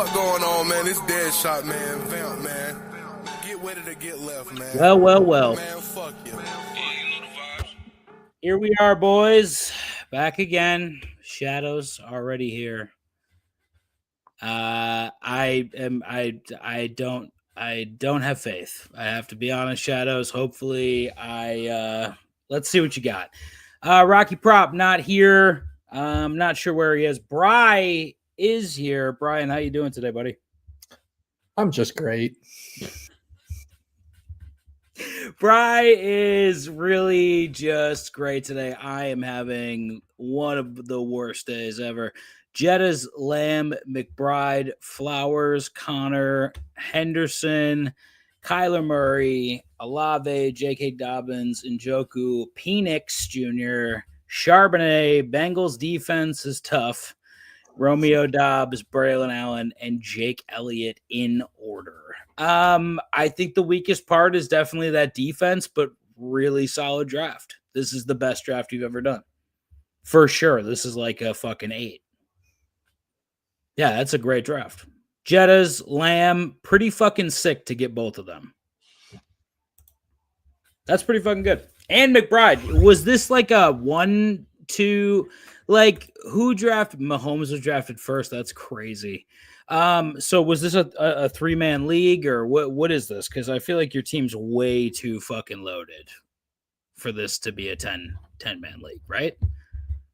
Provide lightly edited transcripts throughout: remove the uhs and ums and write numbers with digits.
fuck going on, man? It's Dead Shot, man. Vamp, man. Get ready to get left, man. Well. Man, fuck you. Here we are, boys. Back again. Shadows already here. I don't have faith. I have to be honest, Shadows. Hopefully let's see what you got. Rocky Prop not here. I'm not sure where he is. Bry is here. Brian, how you doing today, buddy? I'm just great. Bry is really just great today. I am having one of the worst days ever. Jetta's, Lamb, McBride, Flowers, Connor, Henderson, Kyler Murray, Olave, J.K. Dobbins, Njoku, Penix Jr., Charbonnet. Bengals defense is tough. Romeo Dobbs, Braylon Allen, and Jake Elliott in order. I think the weakest part is definitely that defense, but really solid draft. This is the best draft you've ever done. For sure. This is like a fucking 8. Yeah, that's a great draft. Jetta's, Lamb, pretty fucking sick to get both of them. That's pretty fucking good. And McBride, was this like a 1-2? Like, who drafted? Mahomes was drafted first. That's crazy. So was this a 3-man league or what is this? Because I feel like your team's way too fucking loaded for this to be a 10-man league, right?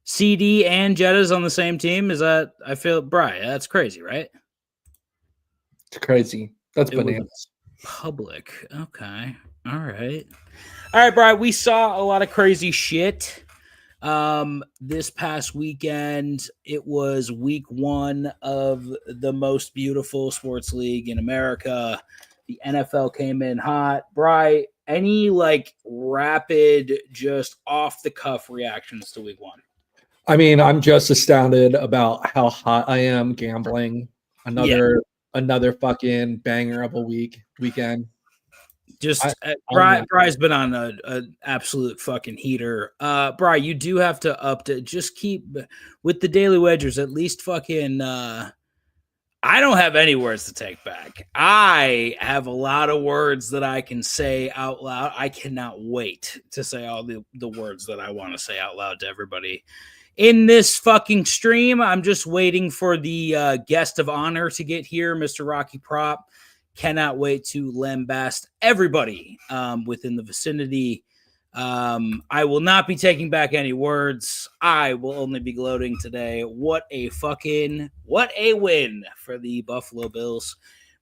CD and Jetta's on the same team. Is that, I feel, Bri, that's crazy, right? It's crazy. That's bananas. Public. Okay. All right, Bri, we saw a lot of crazy shit. This past weekend, it was week 1 of the most beautiful sports league in America. The NFL came in hot. Bri, any like rapid, just off the cuff reactions to week 1? I mean, I'm just astounded about how hot I am gambling. Another fucking banger of a weekend. Just Bry's been on an absolute fucking heater. Bry, you do have to update. Just keep with the daily wagers. At least fucking. I don't have any words to take back. I have a lot of words that I can say out loud. I cannot wait to say all the words that I want to say out loud to everybody in this fucking stream. I'm just waiting for the guest of honor to get here, Mr. Rocky Prop. Cannot wait to lambast everybody within the vicinity. I will not be taking back any words. I will only be gloating today. What a win for the Buffalo Bills.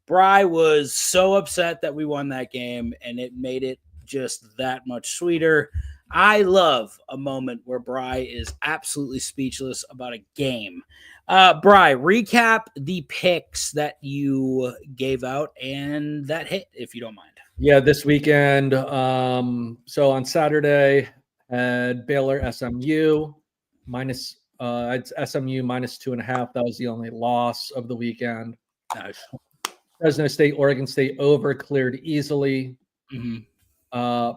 Bry was so upset that we won that game, and it made it just that much sweeter. I love a moment where Bry is absolutely speechless about a game. Bry, recap the picks that you gave out and that hit, if you don't mind. Yeah, this weekend. So on Saturday, had Baylor SMU minus. It's SMU minus 2.5. That was the only loss of the weekend. Nice. Fresno State, Oregon State over, cleared easily. Mm-hmm.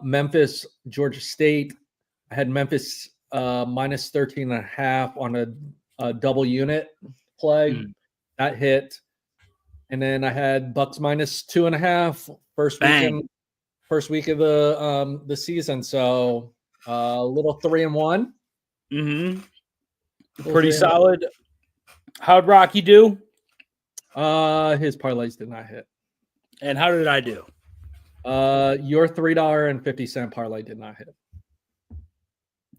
Memphis, Georgia State. I had Memphis minus 13.5 on a double unit play. That hit. And then I had Bucks minus 2.5 first week of the season. So a little 3-1. Mm-hmm. Pretty solid. How'd Rocky do? His parlays did not hit. And how did I do? Your $3.50 parlay did not hit.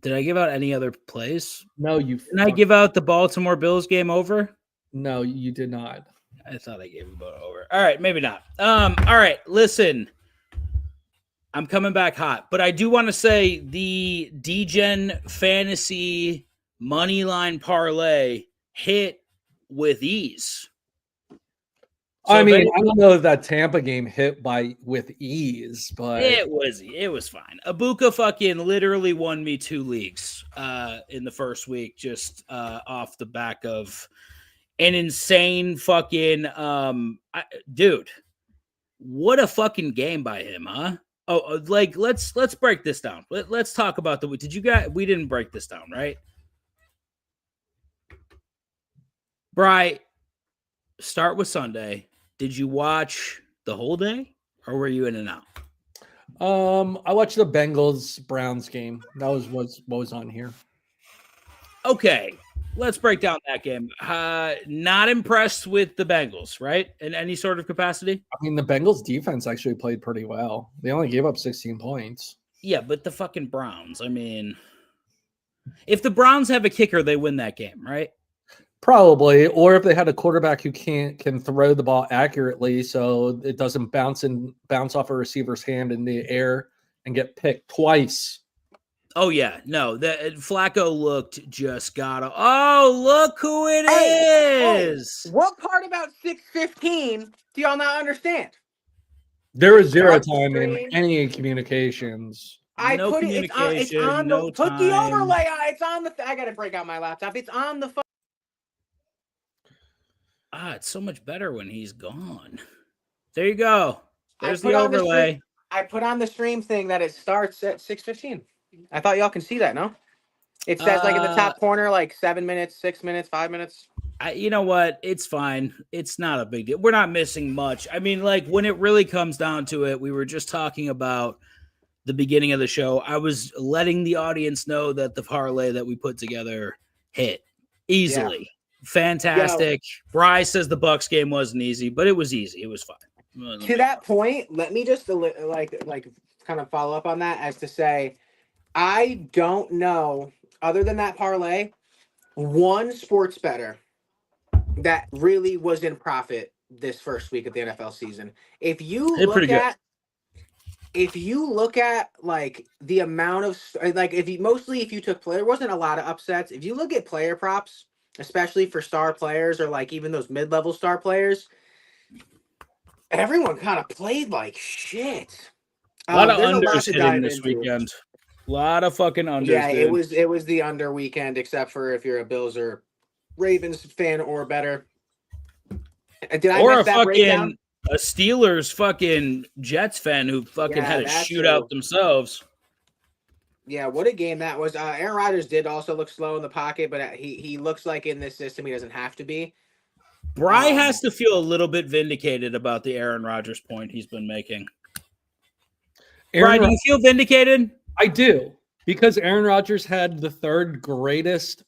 Did I give out any other plays? No, you didn't. I give out the Baltimore Bills game over? No, you did not. I thought I gave him over. All right, maybe not. All right, listen. I'm coming back hot, but I do want to say the Degen Fantasy Moneyline parlay hit with ease. So I mean, I don't know if that Tampa game hit with ease, but it was fine. Abuka fucking literally won me 2 leagues in the first week, just off the back of an insane fucking dude. What a fucking game by him, huh? Oh, like let's break this down. Let's talk about we didn't break this down, right? Bri, start with Sunday. Did you watch the whole day, or were you in and out? I watched the Bengals Browns game. That was what was on here. Okay, let's break down that game. Not impressed with the Bengals, right? In any sort of capacity? I mean, the Bengals defense actually played pretty well. They only gave up 16 points. Yeah, but the fucking Browns. I mean, if the Browns have a kicker, they win that game, right? Probably, or if they had a quarterback who can throw the ball accurately, so it doesn't bounce off a receiver's hand in the air and get picked twice. Oh yeah, no. The Flacco looked just got. Oh, look who it is! Hey, what part about 6:15 do y'all not understand? There was zero time in any communications. I No put it. It's on no the put the time. overlay. It's on the. I gotta break out my laptop. It's on the. It's so much better when he's gone. There you go. There's the overlay. I put on the stream thing that it starts at 6:15. I thought y'all can see that, no? It says like in the top corner, like 7 minutes, 6 minutes, 5 minutes. You know what? It's fine. It's not a big deal. We're not missing much. I mean, like when it really comes down to it, we were just talking about the beginning of the show. I was letting the audience know that the parlay that we put together hit easily. Yeah. Fantastic. Bryce says the Bucks game wasn't easy, but it was easy. It was fine. To that point, let me just like kind of follow up on that as to say, I don't know, other than that parlay, one sports bettor that really was in profit this first week of the NFL season. If you look at like the amount of like if you took player, there wasn't a lot of upsets. If you look at player props, especially for star players or like even those mid-level star players, everyone kind of played like shit. A lot of unders hitting this weekend. A lot of fucking unders. Yeah, dude. It was the under weekend, except for if you're a Bills or Ravens fan or better. Did I miss that breakdown? A Steelers fucking Jets fan who fucking had a shootout themselves. Yeah, what a game that was. Aaron Rodgers did also look slow in the pocket, but he looks like in this system he doesn't have to be. Bry has to feel a little bit vindicated about the Aaron Rodgers point he's been making. Bry, do you feel vindicated? I do, because Aaron Rodgers had the third greatest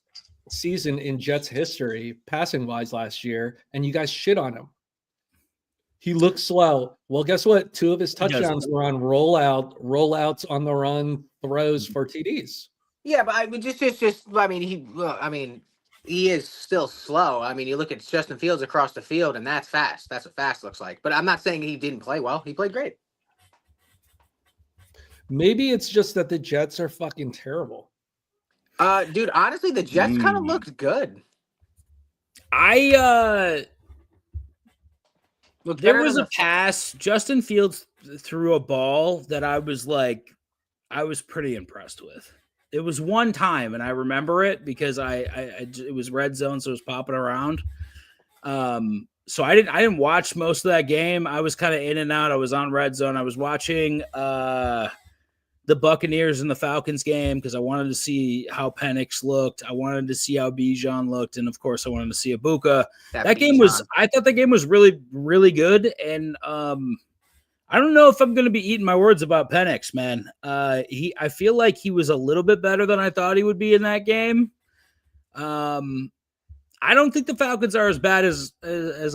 season in Jets history, passing-wise, last year, and you guys shit on him. He looked slow. Well, guess what? 2 of his touchdowns were on rollouts on the run throws for TDs. Yeah, but he is still slow. I mean, you look at Justin Fields across the field, and that's fast. That's what fast looks like. But I'm not saying he didn't play well. He played great. Maybe it's just that the Jets are fucking terrible. Dude, honestly, the Jets kind of looked good. Look, there was a pass. Justin Fields threw a ball that I was pretty impressed with. It was one time, and I remember it because it was red zone, so it was popping around. So I didn't watch most of that game. I was kind of in and out. I was on red zone. I was watching the Buccaneers and the Falcons game because I wanted to see how Penix looked. I wanted to see how Bijan looked, and of course, I wanted to see Ibuka. I thought the game was really, really good, and I don't know if I'm going to be eating my words about Penix, man. I feel like he was a little bit better than I thought he would be in that game. I don't think the Falcons are as bad as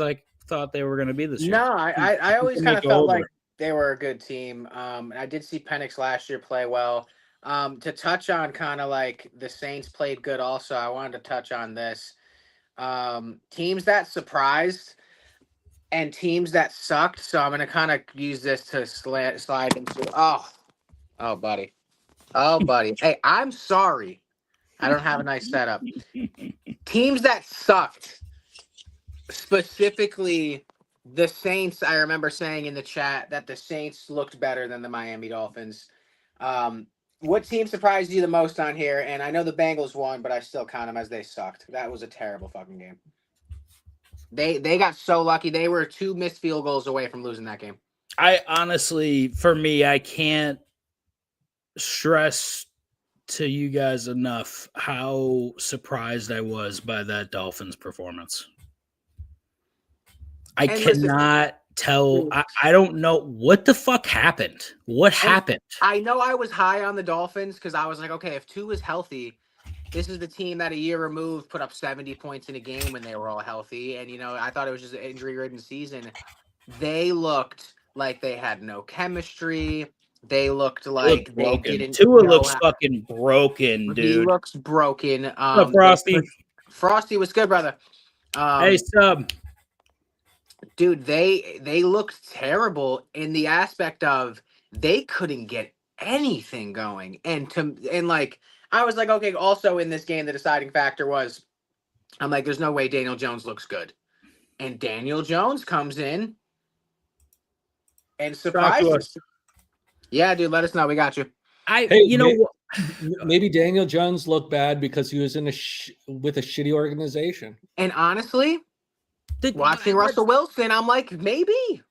I thought they were going to be this year. No, I always kind of felt like they were a good team. I did see Penix last year play well. To touch on kind of like the Saints played good also, I wanted to touch on this. Teams that surprised and teams that sucked. So I'm going to kind of use this to slide into. Oh, buddy. Hey, I'm sorry. I don't have a nice setup. Teams that sucked, specifically the Saints. I remember saying in the chat that the Saints looked better than the Miami Dolphins. What team surprised you the most on here? And I know the Bengals won, but I still count them as they sucked. That was a terrible fucking game. They got so lucky. They were 2 missed field goals away from losing that game. I honestly, for me, I can't stress to you guys enough how surprised I was by that Dolphins performance. I cannot tell. I don't know what the fuck happened. What happened? I know I was high on the Dolphins because I was like, okay, if Tua is healthy, this is the team that a year removed put up 70 points in a game when they were all healthy. And, I thought it was just an injury-ridden season. They looked like they had no chemistry. They looked like they didn't. Tua looks fucking broken, dude. He looks broken. Frosty. Frosty was good, brother. Hey, Sub. Dude, they looked terrible in the aspect of they couldn't get anything going. And I was like, okay, also in this game, the deciding factor was, I'm like, there's no way Daniel Jones looks good. And Daniel Jones comes in and surprises. Yeah, dude, let us know. We got you. Maybe Daniel Jones looked bad because he was in with a shitty organization. And honestly, watching Russell Wilson, I'm like, maybe.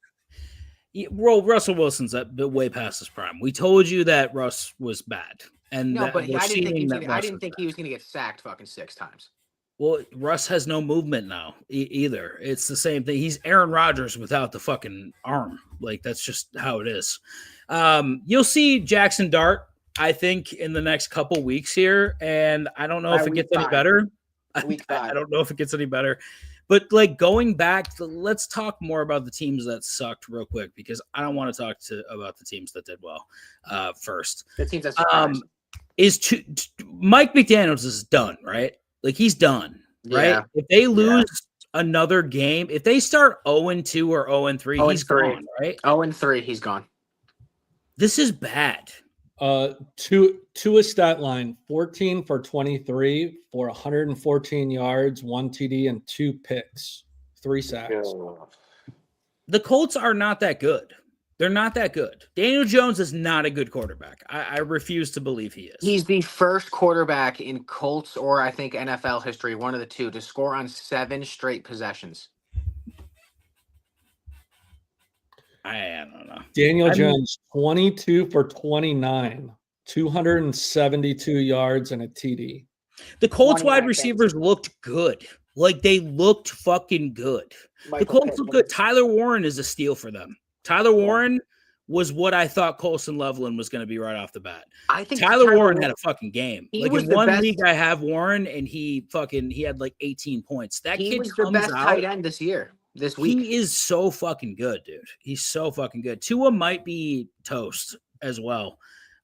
Well, Russell Wilson's way past his prime. We told you that Russ was bad. And I didn't think he was going to get sacked fucking 6 times. Well, Russ has no movement now either. It's the same thing. He's Aaron Rodgers without the fucking arm. Like, that's just how it is. You'll see Jackson Dart, I think, in the next couple weeks here. And I don't know if it gets any better. Week 5. I don't know if it gets any better. But, like, going back, let's talk more about the teams that sucked real quick, because I don't want to talk about the teams that did well first. The teams that surprised. Mike McDaniels is done, right? Like, he's done, right? Yeah. If they lose another game, if they start 0-2 or 0-3, he's gone, right? 0-3, he's gone. This is bad. To a stat line, 14 for 23 for 114 yards, 1 TD, and 2 picks, 3 sacks. The Colts are not that good. They're not that good. Daniel Jones is not a good quarterback. I refuse to believe he is. He's the first quarterback in Colts or I think NFL history, one of the two, to score on 7 straight possessions. I don't know. Daniel Jones, 22 for 29, 272 yards and a TD. The Colts wide receivers looked good. Like, they looked fucking good. The Colts look good. Tyler Warren is a steal for them. Tyler Warren was what I thought Colson Loveland was going to be right off the bat. I think Tyler Warren had a fucking game. He like, was in the one best. league, I have Warren, and he had like 18 points. That He kid was the comes best out. tight end this week. He is so fucking good, dude. He's so fucking good. Tua might be toast as well.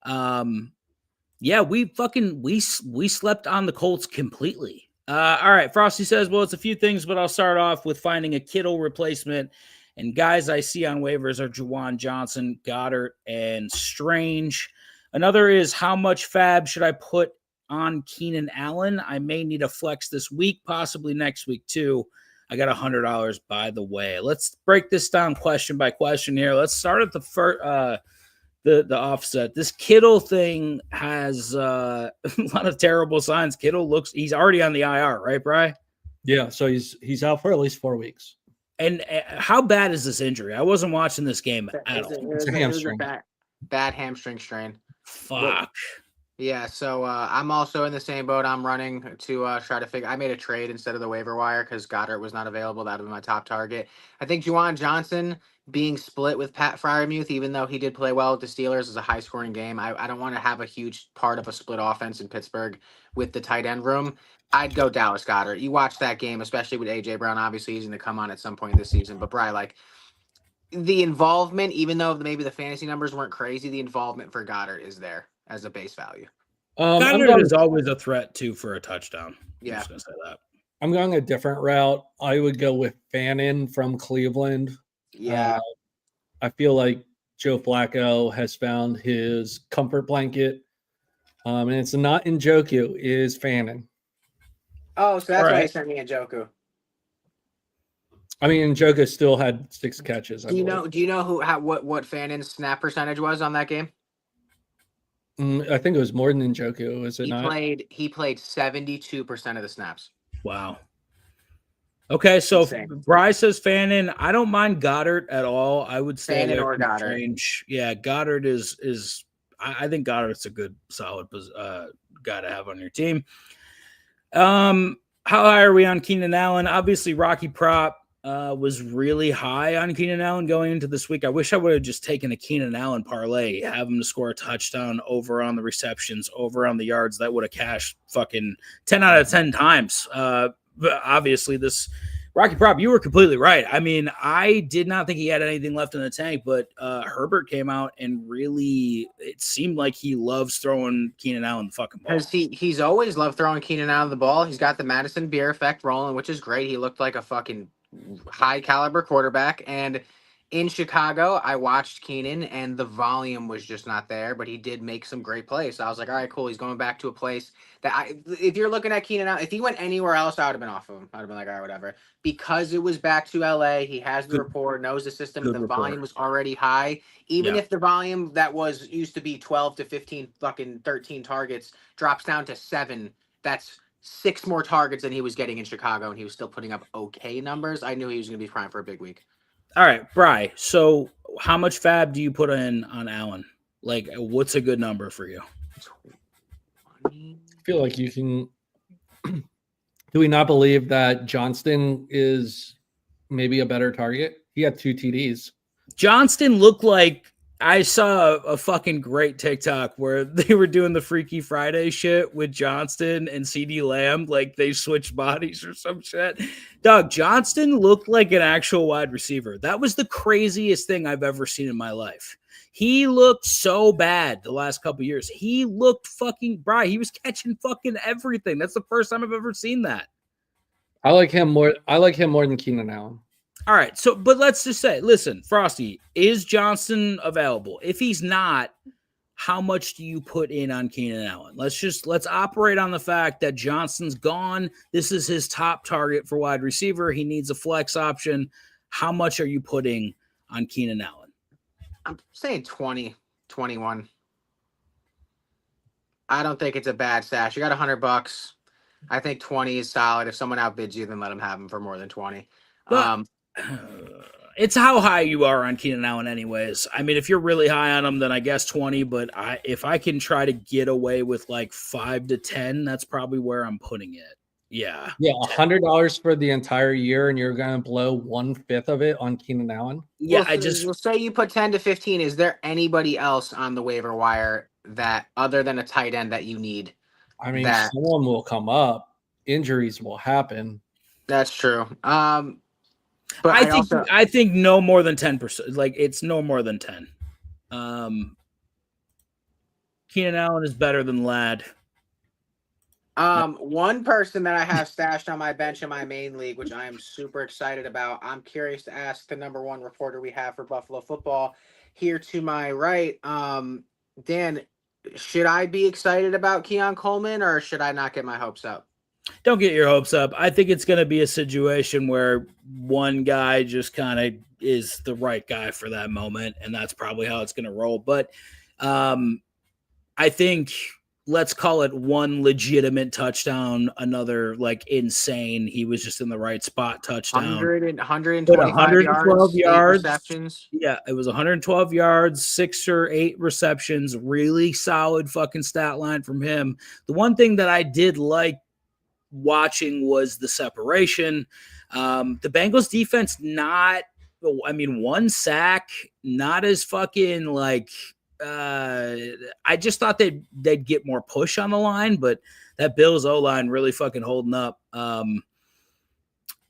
Yeah, we slept on the Colts completely. All right, Frosty says, well, it's a few things, but I'll start off with finding a Kittle replacement. And guys I see on waivers are Juwan Johnson, Goddard, and Strange. Another is, how much fab should I put on Keenan Allen? I may need a flex this week, possibly next week too. I got $100, by the way. Let's break this down question by question here. Let's start at the first, the offset. This Kittle thing has a lot of terrible signs. Kittle he's already on the IR, right, Bri? Yeah, so he's out for at least 4 weeks. And how bad is this injury? I wasn't watching this game at all. It's a hamstring. Bad hamstring strain. Fuck. Yeah, so I'm also in the same boat. I'm running to try to figure. I made a trade instead of the waiver wire because Goddard was not available. That would be my top target. I think Juwan Johnson being split with Pat Freiermuth, even though he did play well with the Steelers, is a high-scoring game. I don't want to have a huge part of a split offense in Pittsburgh with the tight end room. I'd go Dallas Goedert. You watch that game, especially with A.J. Brown. Obviously, he's going to come on at some point this season. But, Bri, like, the involvement, even though maybe the fantasy numbers weren't crazy, the involvement for Goddard is there as a base value. Goddard is always a threat, too, for a touchdown. Yeah. I'm just going to say that. I'm going a different route. I would go with Fannin from Cleveland. Yeah. I feel like Joe Flacco has found his comfort blanket. And it's not Njoku, it is Fannin. Oh, so that's why he sent me Njoku. I mean, Njoku still had 6 catches. Do you know what Fannin's snap percentage was on that game? I think it was more than Njoku. Was it not? He played 72% of the snaps. Wow. Okay, so Insane. Bryce says Fannin. I don't mind Goddard at all. I would say Fannin or Goddard. Strange. Yeah, Goddard is. I think Goddard's a good, solid guy to have on your team. How high are we on Keenan Allen? Obviously, Rocky prop. was really high on Keenan Allen going into this week. I wish I would have just taken a Keenan Allen parlay, have him to score a touchdown, over on the receptions, over on the yards. That would have cashed fucking 10 out of 10 times. But obviously, this Rocky Prop, you were completely right. I mean, I did not think he had anything left in the tank, but Herbert came out and really, it seemed like he loves throwing Keenan Allen the fucking ball. Because he's always loved throwing Keenan out of the ball. He's got the Madison Beer effect rolling, which is great. He looked like a fucking high caliber quarterback. And in Chicago, I watched Keenan and the volume was just not there, but he did make some great plays. So I was like, all right, cool. He's going back to a place that if you're looking at Keenan out, if he went anywhere else, I would have been off of him. I'd have been like, all right, whatever. Because it was back to LA, he has the rapport, knows the system, the volume was already high. Even if the volume that was used to be 12 to 15, fucking 13 targets drops down to 7, that's 6 more targets than he was getting in Chicago, and he was still putting up okay numbers. I knew he was going to be prime for a big week. All right, Bri. So how much fab do you put in on Allen? Like, what's a good number for you? I feel like you can. Do we not believe that Johnston is maybe a better target? He had 2 TDs. Johnston looked like, I saw a fucking great TikTok where they were doing the Freaky Friday shit with Johnston and CD Lamb. Like they switched bodies or some shit. Doug, Johnston looked like an actual wide receiver. That was the craziest thing I've ever seen in my life. He looked so bad the last couple of years. He looked fucking bright. He was catching fucking everything. That's the first time I've ever seen that. I like him more than Keenan Allen. All right, so but let's just say, listen, Frosty, is Johnston available? If he's not, how much do you put in on Keenan Allen? Let's operate on the fact that Johnston's gone. This is his top target for wide receiver. He needs a flex option. How much are you putting on Keenan Allen? I'm saying 20, 21. I don't think it's a bad stash. You got $100. I think 20 is solid. If someone outbids you, then let him have him for more than 20. It's how high you are on Keenan Allen anyways. I mean, if you're really high on him, then I guess 20, but if I can try to get away with like 5 to 10, that's probably where I'm putting it. Yeah. Yeah, $100 for the entire year, and you're going to blow 1/5 of it on Keenan Allen? Yeah, well, we'll say you put 10 to 15. Is there anybody else on the waiver wire that, other than a tight end, that you need? I mean, someone will come up. Injuries will happen. That's true. But I think no more than 10%. Like it's no more than 10. Keenan Allen is better than Ladd. One person that I have stashed on my bench in my main league, which I am super excited about. I'm curious to ask the number 1 reporter we have for Buffalo football here to my right. Dan, should I be excited about Keon Coleman or should I not get my hopes up? Don't get your hopes up. I think it's going to be a situation where one guy just kind of is the right guy for that moment, and that's probably how it's going to roll. But I think let's call it one legitimate touchdown, another like insane. He was just in the right spot touchdown. 112 yards. Receptions. Yeah, it was 112 yards, 6 or 8 receptions. Really solid fucking stat line from him. The one thing that I did like watching was the separation. The Bengals defense, one sack, not as fucking like I just thought they'd get more push on the line, but that Bills O-line really fucking holding up.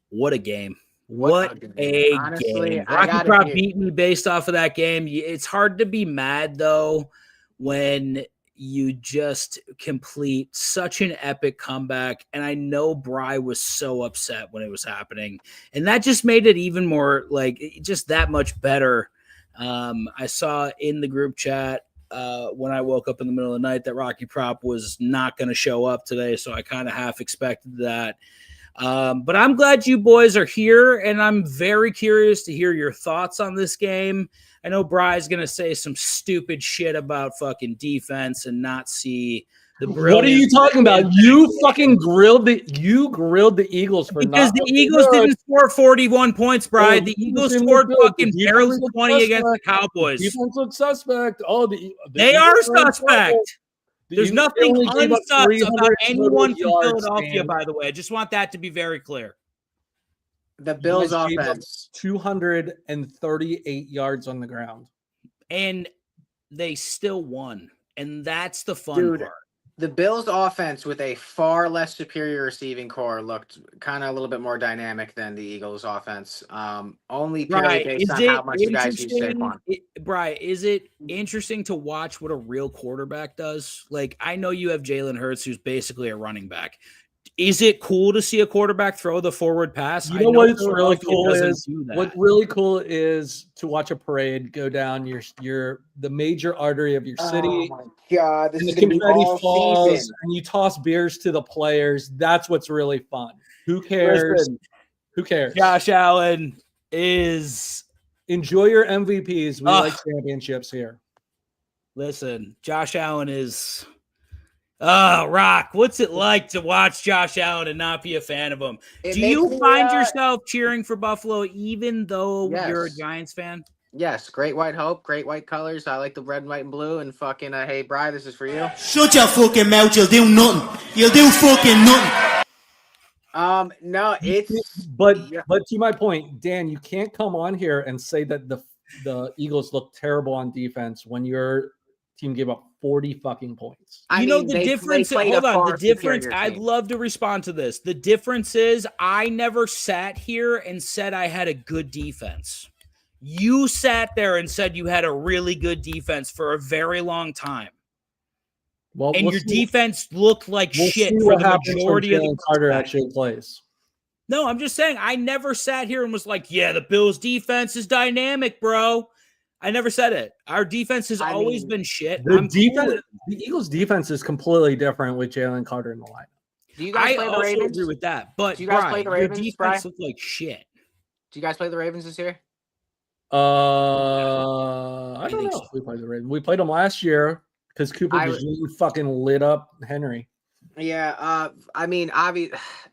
What a game. What a Honestly, game. Rocky Prop beat me based off of that game. It's hard to be mad though when you just complete such an epic comeback. And I know Bri was so upset when it was happening. And that just made it even more like just that much better. I saw in the group chat when I woke up in the middle of the night that Rocky Prop was not going to show up today. So I kind of half expected that. But I'm glad you boys are here, and I'm very curious to hear your thoughts on this game. I know Bri's going to say some stupid shit about fucking defense and not see the brilliance. What are you talking about? You fucking grilled the Eagles for because the Eagles didn't score 41 points, Bri. The Eagles scored fucking barely 20 against the Cowboys. Defense looks suspect. They are suspect. There's nothing unsus about anyone from Philadelphia, by the way. I just want that to be very clear. The Bills You guys gave up offense. 238 yards on the ground. And they still won. And that's the fun part. The Bills offense with a far less superior receiving core looked kind of a little bit more dynamic than the Eagles offense. Only purely based on how much you guys use Saquon. Brian, is it interesting to watch what a real quarterback does? Like, I know you have Jalen Hurts, who's basically a running back. Is it cool to see a quarterback throw the forward pass? You know what's really cool is what really cool is to watch a parade go down the major artery of your city. Oh my god! This and is the gonna be confetti all falls, season. and you toss beers to the players. That's what's really fun. Who cares? Listen, who cares? Josh Allen is enjoy your MVPs. We like championships here. Listen, Josh Allen is. Oh, Rock, what's it like to watch Josh Allen and not be a fan of him? Do you find yourself cheering for Buffalo even though you're a Giants fan? Yes, great white hope, great white colors. I like the red, white, and blue. And fucking, hey, Bri, this is for you. Shut your fucking mouth, you'll do nothing. You'll do fucking nothing. No, it's... But to my point, Dan, you can't come on here and say that the Eagles look terrible on defense when your team gave up 40 fucking points. The difference. Hold on. The difference. I'd love to respond to this. The difference is I never sat here and said I had a good defense. You sat there and said you had a really good defense for a very long time. Well, and your defense looked like shit for the majority of the Carter actually plays. No, I'm just saying I never sat here and was like, yeah, the Bills defense is dynamic, bro. I never said it. Our defense has always been shit. The Eagles' defense is completely different with Jalen Carter in the lineup. Do you guys play the Ravens? I agree with that. But do you guys play the Ravens? Your defense looked like shit. Do you guys play the Ravens this year? I don't know if we played the Ravens. We played them last year because Cooper just fucking lit up Henry. Yeah, I mean,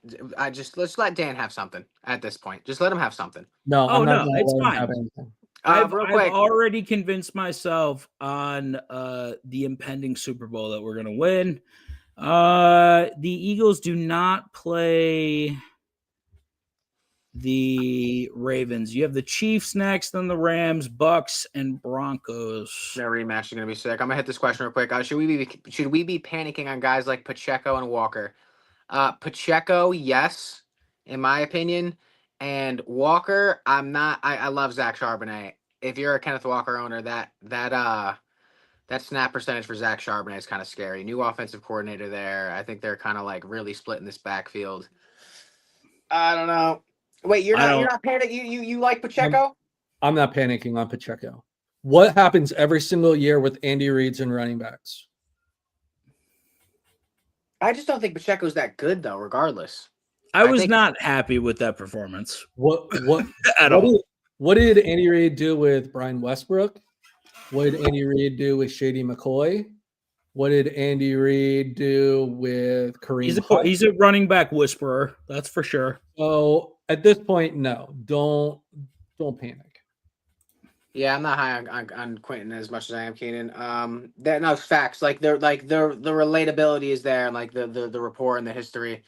let's let Dan have something at this point. Just let him have something. No, it's fine. I've already convinced myself on the impending Super Bowl that we're going to win. The Eagles do not play the Ravens. You have the Chiefs next, then the Rams, Bucks, and Broncos. That rematch is going to be sick. I'm going to hit this question real quick. Should we be panicking on guys like Pacheco and Walker? Pacheco, yes, in my opinion. And Walker, I'm not. I love Zach Charbonnet. If you're a Kenneth Walker owner, that snap percentage for Zach Charbonnet is kind of scary. New offensive coordinator there. I think they're kind of like really splitting this backfield. I don't know. Wait, you're not panicking. You like Pacheco? I'm not panicking on Pacheco. What happens every single year with Andy Reid's and running backs? I just don't think Pacheco's that good though. Regardless. I was not happy with that performance. What did Andy Reid do with Brian Westbrook? What did Andy Reid do with Shady McCoy? What did Andy Reid do with Kareem? He's a running back whisperer, that's for sure. So at this point, no, don't panic. Yeah, I'm not high on Quentin as much as I am Keenan. No facts. Like the relatability is there, and like the rapport and the history.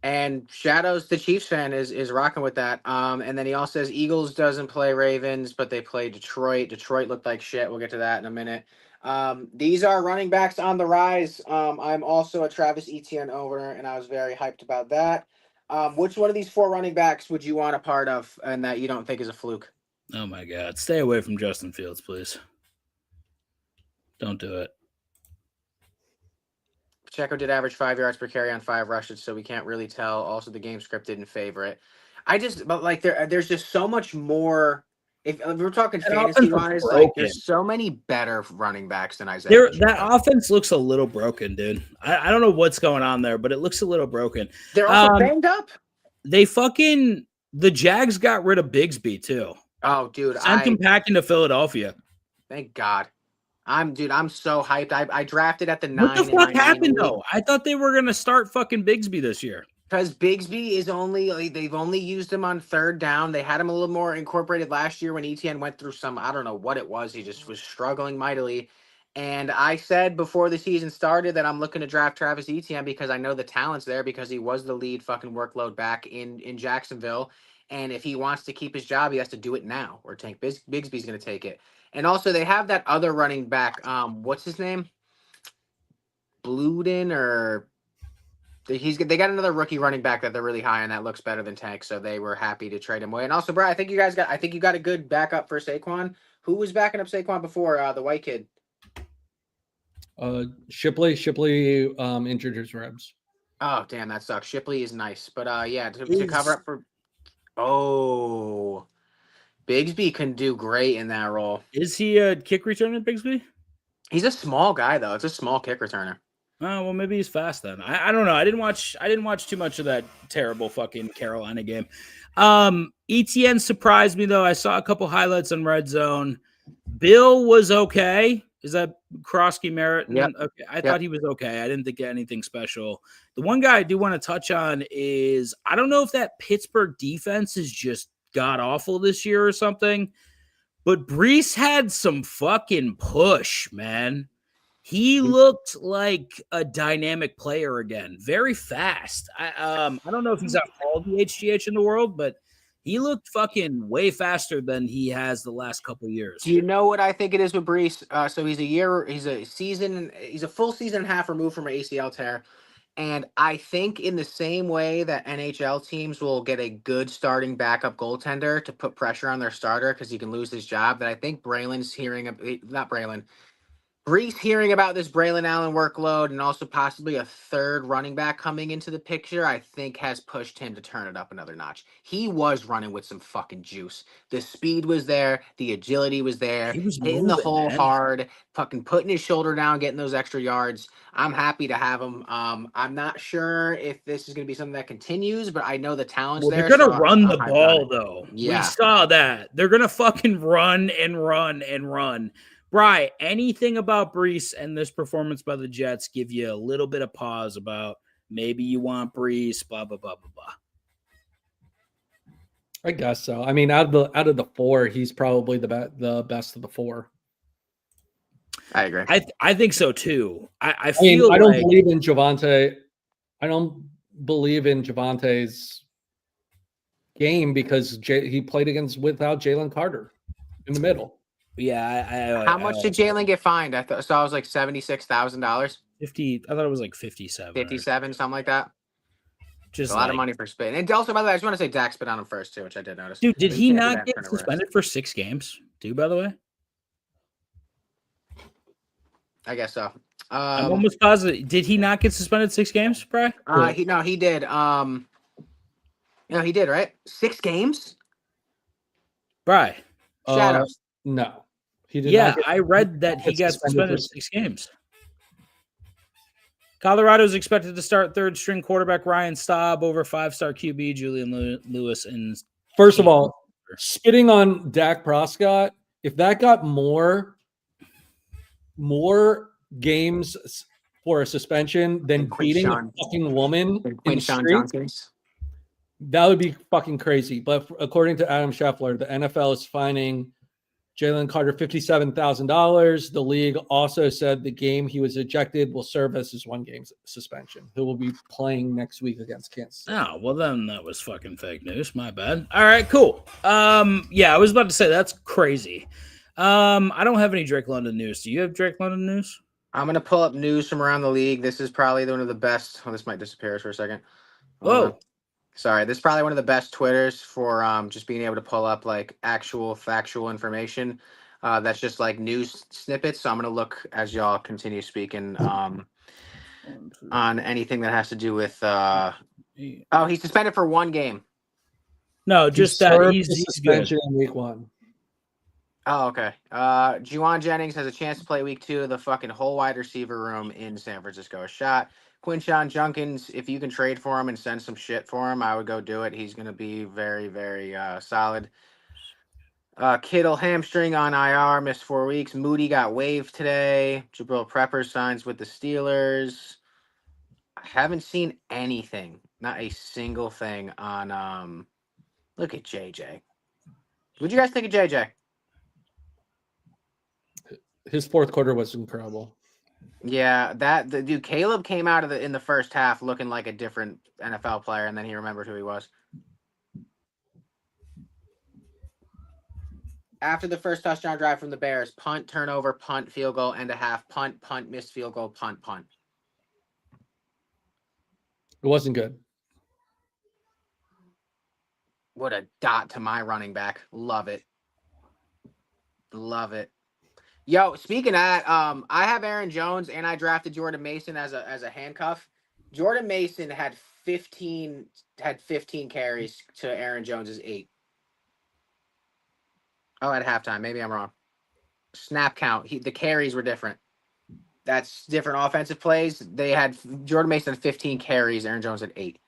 And Shadows, the Chiefs fan, is rocking with that. And then he also says Eagles doesn't play Ravens, but they play Detroit. Detroit looked like shit. We'll get to that in a minute. These are running backs on the rise. I'm also a Travis Etienne owner, and I was very hyped about that. Which one of these four running backs would you want a part of and that you don't think is a fluke? Oh, my God. Stay away from Justin Fields, please. Don't do it. Pacheco did average 5 yards per carry on 5 rushes, so we can't really tell. Also, the game script didn't favor it. But like there's just so much more. If we're talking fantasy wise, like there's so many better running backs than Isaiah. That offense looks a little broken, dude. I don't know what's going on there, but it looks a little broken. They're also banged up. The Jags got rid of Bigsby too. Oh, dude, I'm compacting to Philadelphia. Thank God. I'm so hyped. I drafted at the 9. What the fuck happened though? I thought they were gonna start fucking Bigsby this year. Because Bigsby is they've only used him on third down. They had him a little more incorporated last year when Etienne went through some, I don't know what it was. He just was struggling mightily. And I said before the season started that I'm looking to draft Travis Etienne because I know the talent's there because he was the lead fucking workload back in Jacksonville. And if he wants to keep his job, he has to do it now, or Tank Bigsby's going to take it. And also, they have that other running back. What's his name? Bluden or they got another rookie running back that they're really high on that looks better than Tank, so they were happy to trade him away. And also, bro, I think you got a good backup for Saquon. Who was backing up Saquon before the white kid? Shipley injured his ribs. Oh, damn, that sucks. Shipley is nice, but yeah, to cover up for. Oh, Bigsby can do great in that role. Is he a kick returner, Bigsby? He's a small guy though. It's a small kick returner. Oh, well, maybe he's fast then. I don't know. I didn't watch too much of that terrible fucking Carolina game. ETN surprised me though. I saw a couple highlights on Red Zone. Bill was okay. Is that Krosky Merritt? Yep. Okay. I thought he was okay. I didn't think anything special. The one guy I do want to touch on is I don't know if that Pittsburgh defense is just god awful this year or something, but Brees had some fucking push, man. He looked like a dynamic player again, very fast. I don't know if he's got all the HGH in the world, but he looked fucking way faster than he has the last couple years. Do you know what I think it is with Brees? So he's a full season and a half removed from an ACL tear. And I think in the same way that NHL teams will get a good starting backup goaltender to put pressure on their starter because he can lose his job, that I think Brees hearing about this Braylon Allen workload and also possibly a third running back coming into the picture, I think has pushed him to turn it up another notch. He was running with some fucking juice. The speed was there. The agility was there. He was hitting the hole hard, fucking putting his shoulder down, getting those extra yards. I'm happy to have him. I'm not sure if this is going to be something that continues, but I know the talent's there. They're going to run the ball, though. Yeah. We saw that. They're going to fucking run and run and run. Bri, anything about Brees and this performance by the Jets give you a little bit of pause about maybe you want Brees, blah, blah, blah, blah, blah? I guess so. I mean, out of the four, he's probably the best of the four. I agree. I think so too. I don't believe in Javonte. I don't believe in Javante's game because he played without Jalen Carter in the middle. Yeah, how much did Jalen get fined? I saw it was like $76,000. 50. I thought it was like 57. 57, something like that. Just a lot of money for spin. And also, by the way, I just want to say Dak spit on him first too, which I did notice. Dude, did he not get suspended for 6 games? By the way, I guess so. I'm almost positive. Did he not get suspended 6 games, Bri? He did. He did, right? 6 games. Bri. Shadows. No. He did. Yeah, I read that he got suspended 6 games. Colorado is expected to start third-string quarterback Ryan Staub over 5-star QB Julian Lewis. And first of all, spitting on Dak Prescott, if that got more games for a suspension than beating a fucking woman in the street, that would be fucking crazy. But according to Adam Scheffler, the NFL is fining Jalen Carter $57,000. The league also said the game he was ejected will serve as his 1-game suspension. He will be playing next week against Kansas City. Oh, well then that was fucking fake news. My bad. All right, cool. Yeah, I was about to say that's crazy. I don't have any Drake London news. Do you have Drake London news? I'm gonna pull up news from around the league. This is probably one of the best. Oh, this might disappear for a second. Whoa. Sorry, this is probably one of the best Twitters for just being able to pull up like actual factual information. That's just like news snippets. So I'm gonna look as y'all continue speaking on anything that has to do with. He's suspended for 1 game. No, just that he's suspension in week 1. Oh, okay. Juwan Jennings has a chance to play week 2 of the fucking whole wide receiver room in San Francisco. A shot. Quinshon Judkins, if you can trade for him and send some shit for him, I would go do it. He's going to be very, very solid. Kittle hamstring on IR, missed 4 weeks. Moody got waived today. Jabril Prepper signs with the Steelers. I haven't seen anything, not a single thing on. Look at JJ. What'd you guys think of JJ? his fourth quarter was incredible. Yeah, dude Caleb came out of in the first half looking like a different NFL player, and then he remembered who he was. After the first touchdown drive from the Bears, punt, turnover, punt, field goal, and a half, punt, missed field goal, punt. It wasn't good. What a dot to my running back. Love it. Love it. Yo, speaking of that, I have Aaron Jones and I drafted Jordan Mason as a handcuff. Jordan Mason had 15 carries to Aaron Jones's 8. Oh, at halftime. Maybe I'm wrong. Snap count. The carries were different. That's different offensive plays. They had Jordan Mason had 15 carries, Aaron Jones had 8.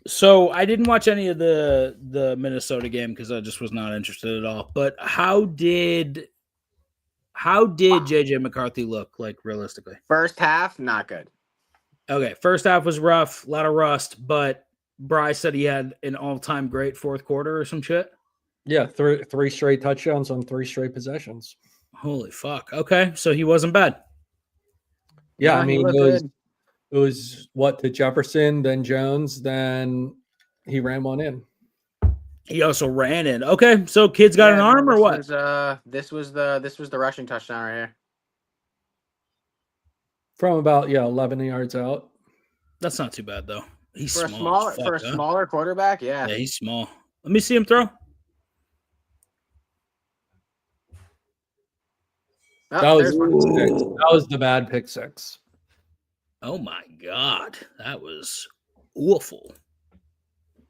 So I didn't watch any of the Minnesota game because I just was not interested at all. But how did JJ McCarthy look like realistically? First half, not good. Okay, first half was rough, a lot of rust, but Bryce said he had an all-time great fourth quarter or some shit. Yeah, three straight touchdowns on 3 straight possessions. Holy fuck. Okay, so he wasn't bad. Yeah, No, I mean, it was what to Jefferson, then Jones, then he ran one in. He also ran in. Okay, so kid's got an arm or what? This was the rushing touchdown right here. From about 11 yards out. That's not too bad though. He's for small a smaller quarterback. Yeah, he's small. Let me see him throw. That was the bad pick 6. Oh my god, that was awful.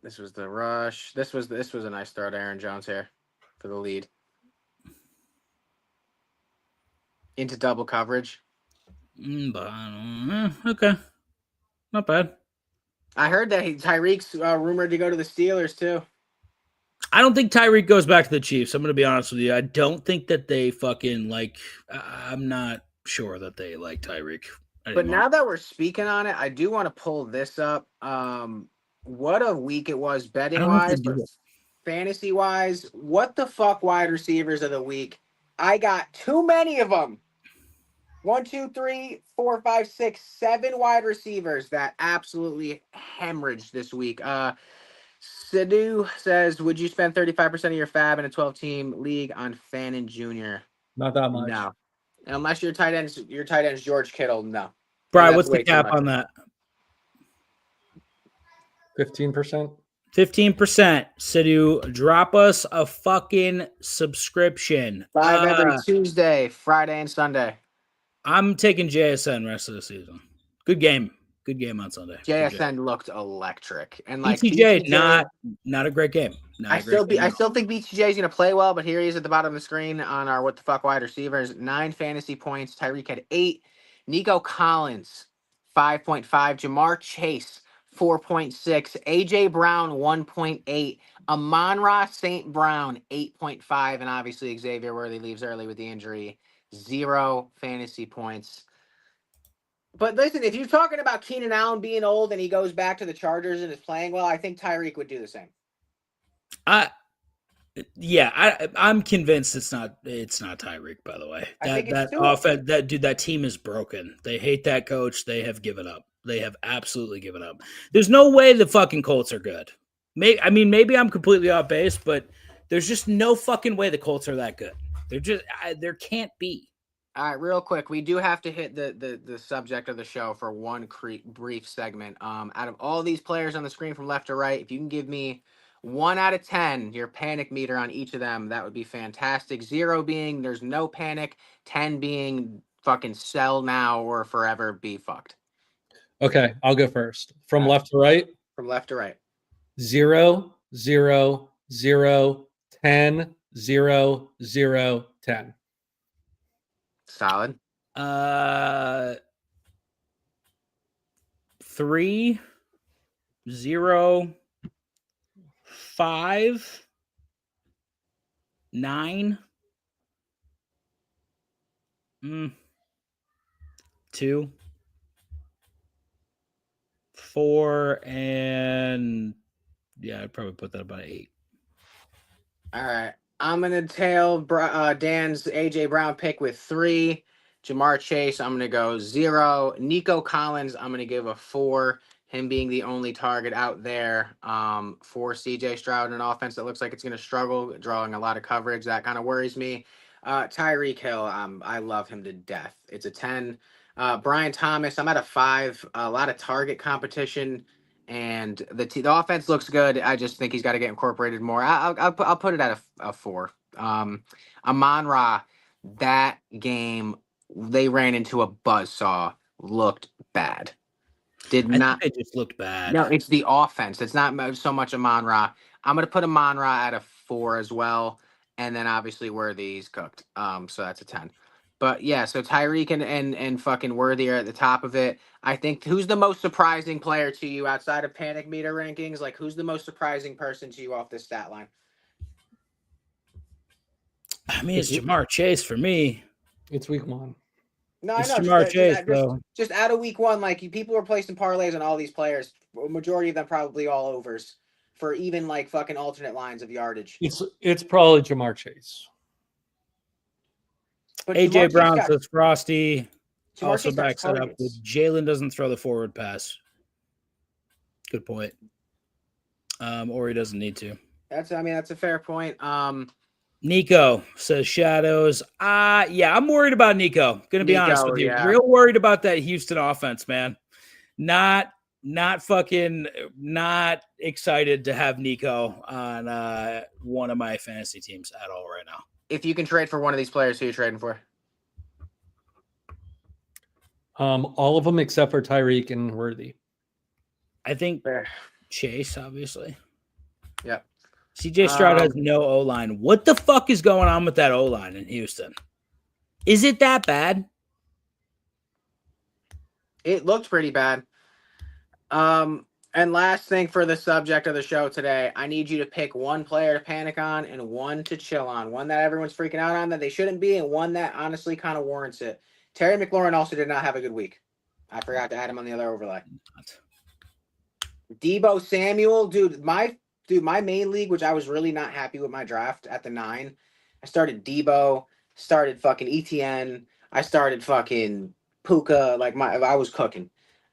This was the rush. This was a nice throw to Aaron Jones here for the lead. Into double coverage. Okay, not bad. I heard that Tyreek's rumored to go to the Steelers too. I don't think Tyreek goes back to the Chiefs. I'm going to be honest with you. I don't think that they fucking like. I'm not sure that they like Tyreek anymore. But now that we're speaking on it, I do want to pull this up. What a week it was betting wise, but fantasy wise. What the fuck, wide receivers of the week? I got too many of them. 1, 2, 3, 4, 5, 6, 7 wide receivers that absolutely hemorrhaged this week. Sidhu says, would you spend 35% of your fab in a 12-team league on Fannin Jr.? Not that much. No. Unless your tight end's George Kittle, no. Brian, what's the cap on that? 15%. 15%. Sidhu, drop us a fucking subscription. 5 every Tuesday, Friday, and Sunday. I'm taking JSN rest of the season. Good game. Good game on Sunday. JSN looked electric, and like BTJ, not a great game. I still think BTJ is going to play well, but here he is at the bottom of the screen on our what the fuck wide receivers. 9 fantasy points. Tyreek had 8. Nico Collins 5.5. Jamar Chase 4.6. AJ Brown 1.8. Amon-Ra St. Brown 8.5, and obviously Xavier Worthy leaves early with the injury. 0 fantasy points. But listen, if you're talking about Keenan Allen being old and he goes back to the Chargers and is playing well, I think Tyreek would do the same. I'm convinced it's not Tyreek, by the way. That team is broken. They hate that coach. They have given up. They have absolutely given up. There's no way the fucking Colts are good. Maybe I'm completely off base, but there's just no fucking way the Colts are that good. There can't be. All right, real quick, we do have to hit the subject of the show for one brief segment. Out of all these players on the screen from left to right, if you can give me 1 out of 10, your panic meter on each of them, that would be fantastic. 0 being there's no panic, 10 being fucking sell now or forever be fucked. Okay, I'll go first. From left to right? From left to right. 0, 0, 0, 10, 0, 0, 10. Solid. 3, 0, 5, 9, 2, 4, and I'd probably put that about 8. All right. I'm going to tail Dan's A.J. Brown pick with 3. Jamar Chase, I'm going to go 0. Nico Collins, I'm going to give a 4. Him being the only target out there for C.J. Stroud in an offense that looks like it's going to struggle, drawing a lot of coverage. That kind of worries me. Tyreek Hill, I love him to death. It's a 10. Brian Thomas, I'm at a 5. A lot of target competition. And the offense looks good. I just think he's got to get incorporated more. I'll put it at a 4. Amon-Ra, that game they ran into a buzzsaw. Looked bad. Did I not. think they just looked bad. No, it's the offense. It's not so much Amon-Ra. I'm gonna put Amon-Ra at a 4 as well, and then obviously Worthy's cooked. So that's a 10. But yeah, so Tyreek and fucking Worthy are at the top of it. I think who's the most surprising player to you outside of panic meter rankings? Like who's the most surprising person to you off this stat line? I mean, it's Jamar Chase for me. It's week 1. No, It's I know. Jamar Chase, though. Just out of week 1, like people were placing parlays on all these players. Majority of them probably all overs for even like fucking alternate lines of yardage. It's probably Jamar Chase. But AJ Brown says Frosty also Chase backs it up with Jalen doesn't throw the forward pass. Good point. Or he doesn't need to. That's a fair point. Nico says Shadows. Yeah, I'm worried about Nico. Gonna be honest with you. Yeah. Real worried about that Houston offense, man. Not excited to have Nico on one of my fantasy teams at all right now. If you can trade for one of these players, who are you trading for? All of them except for Tyreek and Worthy. I think Chase, obviously. Yep. CJ Stroud has no O-line. What the fuck is going on with that O-line in Houston? Is it that bad? It looked pretty bad. And last thing for the subject of the show today, I need you to pick one player to panic on and one to chill on. One that everyone's freaking out on that they shouldn't be, and one that honestly kind of warrants it. Terry McLaurin also did not have a good week. I forgot to add him on the other overlay. Deebo Samuel, my main league, which I was really not happy with my draft at the 9. I started Deebo, started fucking ETN, I started fucking Puka. I was cooking.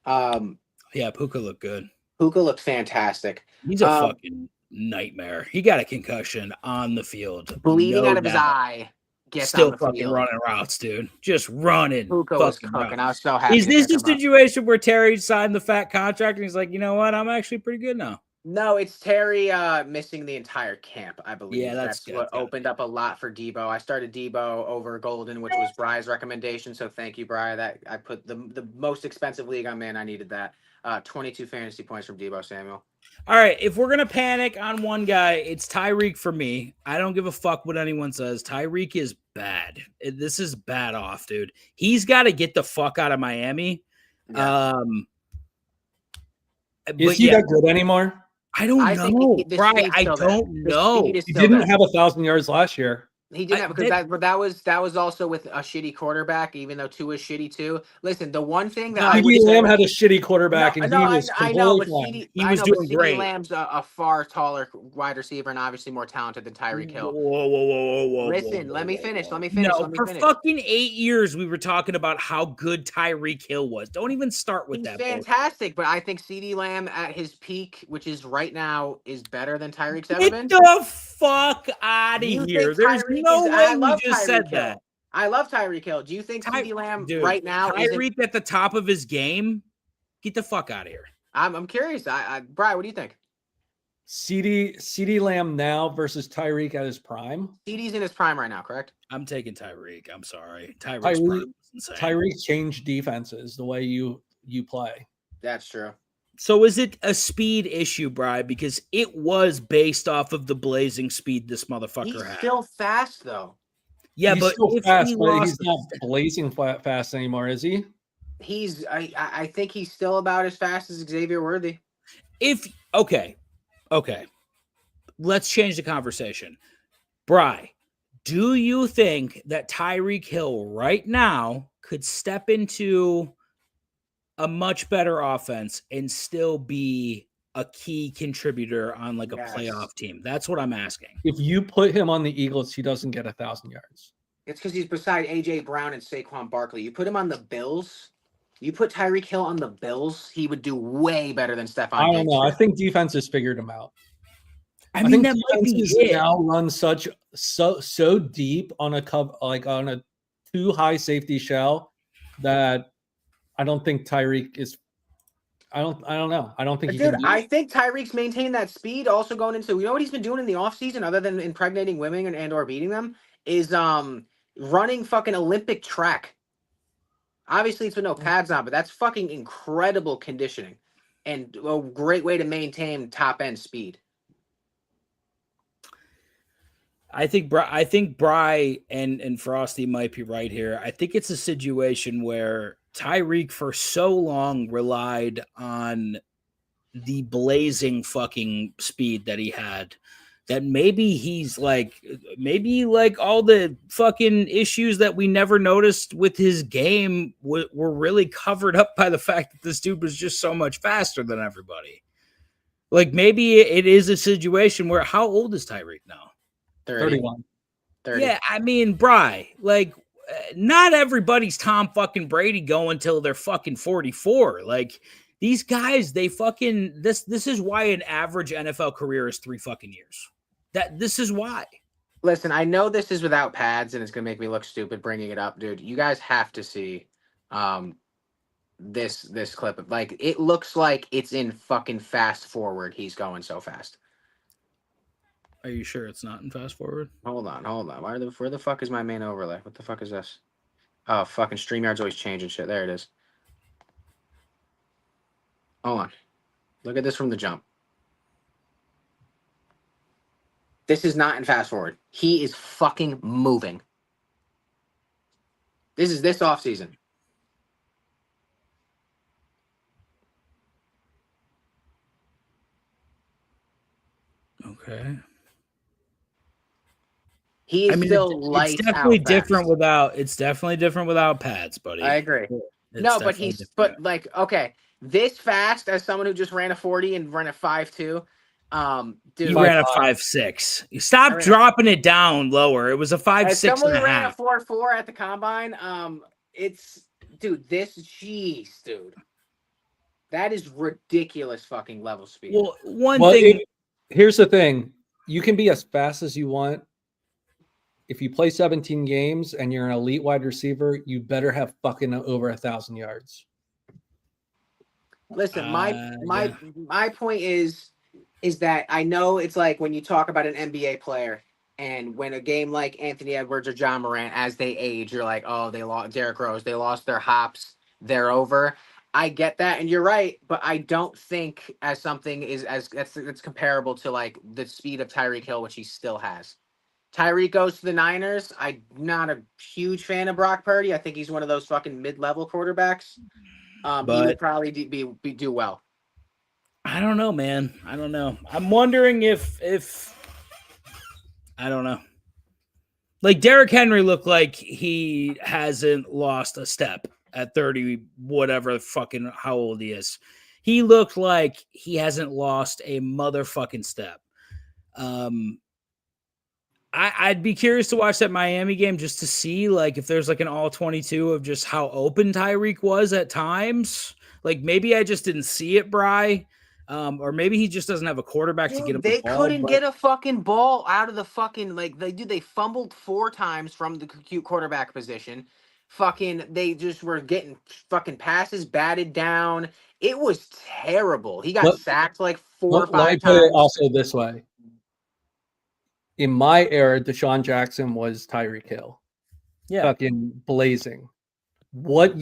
Yeah, Puka looked good. Puka looked fantastic. He's a fucking nightmare. He got a concussion on the field. Bleeding out of his eye. Still fucking running routes, dude. Just running. Puka was cooking. I was so happy. Is this a situation where Terry signed the fat contract and he's like, you know what? I'm actually pretty good now. No, it's Terry missing the entire camp, I believe. Yeah, that's what opened up a lot for Deebo. I started Deebo over Golden, which was Bry's recommendation. So thank you, Bry. That I put the most expensive league I'm in. I needed that. 22 fantasy points from Deebo Samuel. All right, if we're gonna panic on one guy, it's Tyreek for me. I don't give a fuck what anyone says. Tyreek is bad. This is bad off, dude. He's got to get the fuck out of Miami. Yeah. Is he that good anymore? I don't know, Brian. I don't know. He didn't have 1,000 yards last year. He did because that was also with a shitty quarterback, even though Tua is shitty too. Listen, the one thing that CeeDee Lamb had a shitty quarterback, and he was doing great. Lamb's a far taller wide receiver and obviously more talented than Tyreek Hill. Whoa! Listen, let me finish. No, for fucking 8 years we were talking about how good Tyreek Hill was. Don't even start with that. He's fantastic, but I think CeeDee Lamb at his peak, which is right now, is better than Tyreek's ever been. Get the fuck out of here! There's no way you just said that. I love Tyreek Hill. Do you think CeeDee Lamb right now? Tyreek at the top of his game? Get the fuck out of here. I'm curious. Brian, what do you think? CeeDee Lamb now versus Tyreek at his prime. CeeDee's in his prime right now, correct? I'm taking Tyreek. I'm sorry. Tyreek changed defenses the way you play. That's true. So is it a speed issue, Bri? Because it was based off of the blazing speed this motherfucker had. He's still fast, though. Yeah, he's still fast, but he's not blazing fast anymore, is he? I think he's still about as fast as Xavier Worthy. Okay. Let's change the conversation. Bri, do you think that Tyreek Hill right now could step into a much better offense and still be a key contributor on like a playoff team? That's what I'm asking. If you put him on the Eagles, he doesn't get 1,000 yards. It's because he's beside A.J. Brown and Saquon Barkley. You put him on the Bills, you put Tyreek Hill on the Bills, he would do way better than Stephon Diggs. I don't know. I think defense has figured him out. I mean, think that might be defenses it. now run so deep on on a too high safety shell that I don't think Tyreek is. I don't know. I don't think I think Tyreek's maintained that speed. Also going into, you know what he's been doing in the offseason other than impregnating women and or beating them is running fucking Olympic track. Obviously, it's with no pads on, but that's fucking incredible conditioning and a great way to maintain top end speed. I think Bry and Frosty might be right here. I think it's a situation where Tyreek for so long relied on the blazing fucking speed that he had that maybe all the fucking issues that we never noticed with his game were really covered up by the fact that this dude was just so much faster than everybody. Like maybe it is a situation where, how old is Tyreek now? 31. 30. Yeah, I mean, Bry, like not everybody's Tom fucking Brady going till they're fucking 44. Like these guys, they fucking this is why an average NFL career is 3 fucking years. This is why. Listen, I know this is without pads and it's gonna make me look stupid bringing it up, dude. You guys have to see this clip. Like it looks like it's in fucking fast forward. He's going so fast. Are you sure it's not in fast forward? Hold on. Where the fuck is my main overlay? What the fuck is this? Oh, fucking StreamYard's always changing shit. There it is. Hold on. Look at this from the jump. This is not in fast forward. He is fucking moving. This is this offseason. Okay. He is it's definitely different without. It's definitely different without pads, buddy. I agree. Like, okay, this fast as someone who just ran a 40 and ran a 5.2. Dude, he ran a 5.6. You stop dropping it down lower. It was a 5.6. Someone who ran a 4.4 at the combine. Dude. That is ridiculous fucking level speed. Well, here's the thing: you can be as fast as you want. If you play 17 games and you're an elite wide receiver, you better have fucking over 1,000 yards. Listen, my point is that I know it's like when you talk about an NBA player and when a game like Anthony Edwards or John Morant, as they age, you're like, oh, they lost Derrick Rose, they lost their hops, they're over. I get that, and you're right, but I don't think as something is as that's comparable to like the speed of Tyreek Hill, which he still has. Tyreek goes to the Niners. I'm not a huge fan of Brock Purdy. I think he's one of those fucking mid-level quarterbacks. But he would probably do well. I don't know, man. I don't know. I'm wondering if I don't know. Like Derrick Henry looked like he hasn't lost a step at 30, whatever fucking how old he is. He looked like he hasn't lost a motherfucking step. I'd be curious to watch that Miami game just to see like if there's like an all 22 of just how open Tyreek was at times. Like maybe I just didn't see it, Bry. Or maybe he just doesn't have a quarterback to get him. They couldn't get a fucking ball out of the fucking they fumbled 4 times from the cute quarterback position. Fucking they just were getting fucking passes batted down. It was terrible. He got sacked like 4 or 5 times. Let me put it also this way. In my era, Deshaun Jackson was Tyreek Hill. Yeah. Fucking blazing. What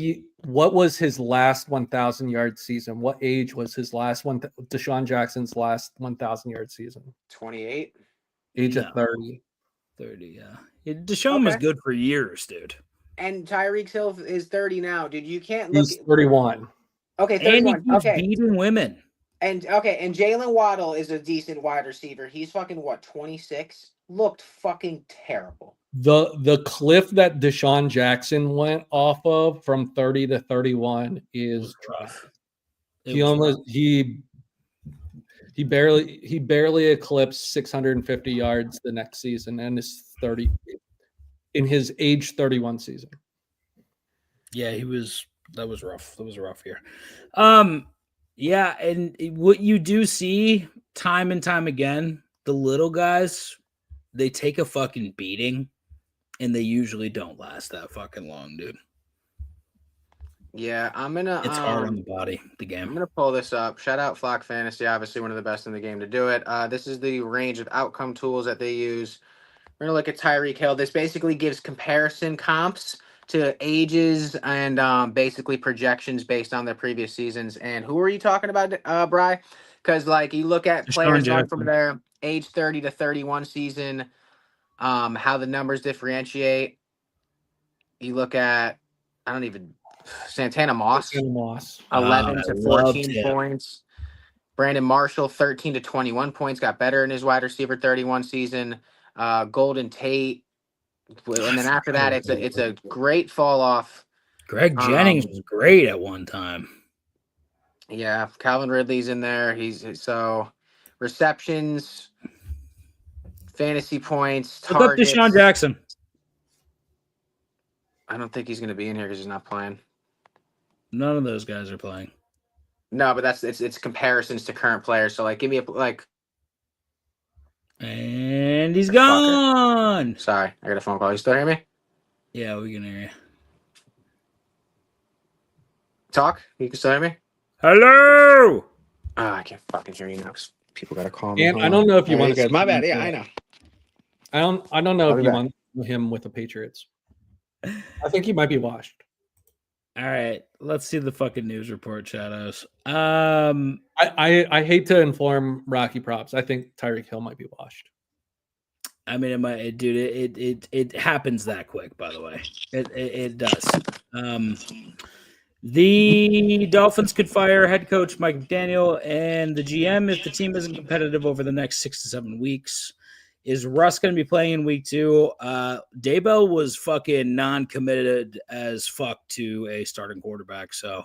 was his last 1,000 yard season? What age was his last one? Deshaun Jackson's last 1,000 yard season? 28. Age of 30. 30, yeah. Deshaun was good for years, dude. And Tyreek Hill is 30 now, dude. You can't look. He's 31. Okay, 31. And he's beating women. And Jalen Waddle is a decent wide receiver. He's fucking 26? Looked fucking terrible. The cliff that Deshaun Jackson went off of from 30 to 31 is rough. He He barely eclipsed 650 yards the next season and is 30 in his age 31 season. Yeah, that was rough. That was a rough year. Yeah, and what you do see time and time again, the little guys, they take a fucking beating and they usually don't last that fucking long, dude. Yeah, it's hard on the body, the game. I'm gonna pull this up. Shout out Flock Fantasy, obviously one of the best in the game to do it. This is the range of outcome tools that they use. We're gonna look at Tyreek Hill. This basically gives comparison comps to ages and basically projections based on their previous seasons. And who are you talking about, Bri? Because like you look at players going from their age 30 to 31 season, how the numbers differentiate. You look at Santana Moss, 11 to 14 points. Brandon Marshall, 13 to 21 points, got better in his wide receiver 31 season. Golden Tate, and then after that, it's a great fall off. Greg Jennings was great at one time. Yeah, Calvin Ridley's in there. So receptions, fantasy points, targets. Look up Deshaun Jackson. I don't think he's going to be in here because he's not playing. None of those guys are playing. No, but it's comparisons to current players. So like, give me and he's gone. Sorry, I got a phone call. You still hear me? Yeah, we can hear you. Talk. You can still hear me? Hello. I can't fucking hear you now because people got to call me. And I don't know if you want to. My bad. Yeah, I know. I don't know if you want him with the Patriots. I think he might be washed. All right, let's see the fucking news report, shadows. I hate to inform Rocky props. I think Tyreek Hill might be washed. I mean, it happens that quick. By the way, it does. The Dolphins could fire head coach Mike McDaniel and the GM if the team isn't competitive over the next 6 to 7 weeks. Is Russ going to be playing in week 2? Daybell was fucking non-committed as fuck to a starting quarterback. So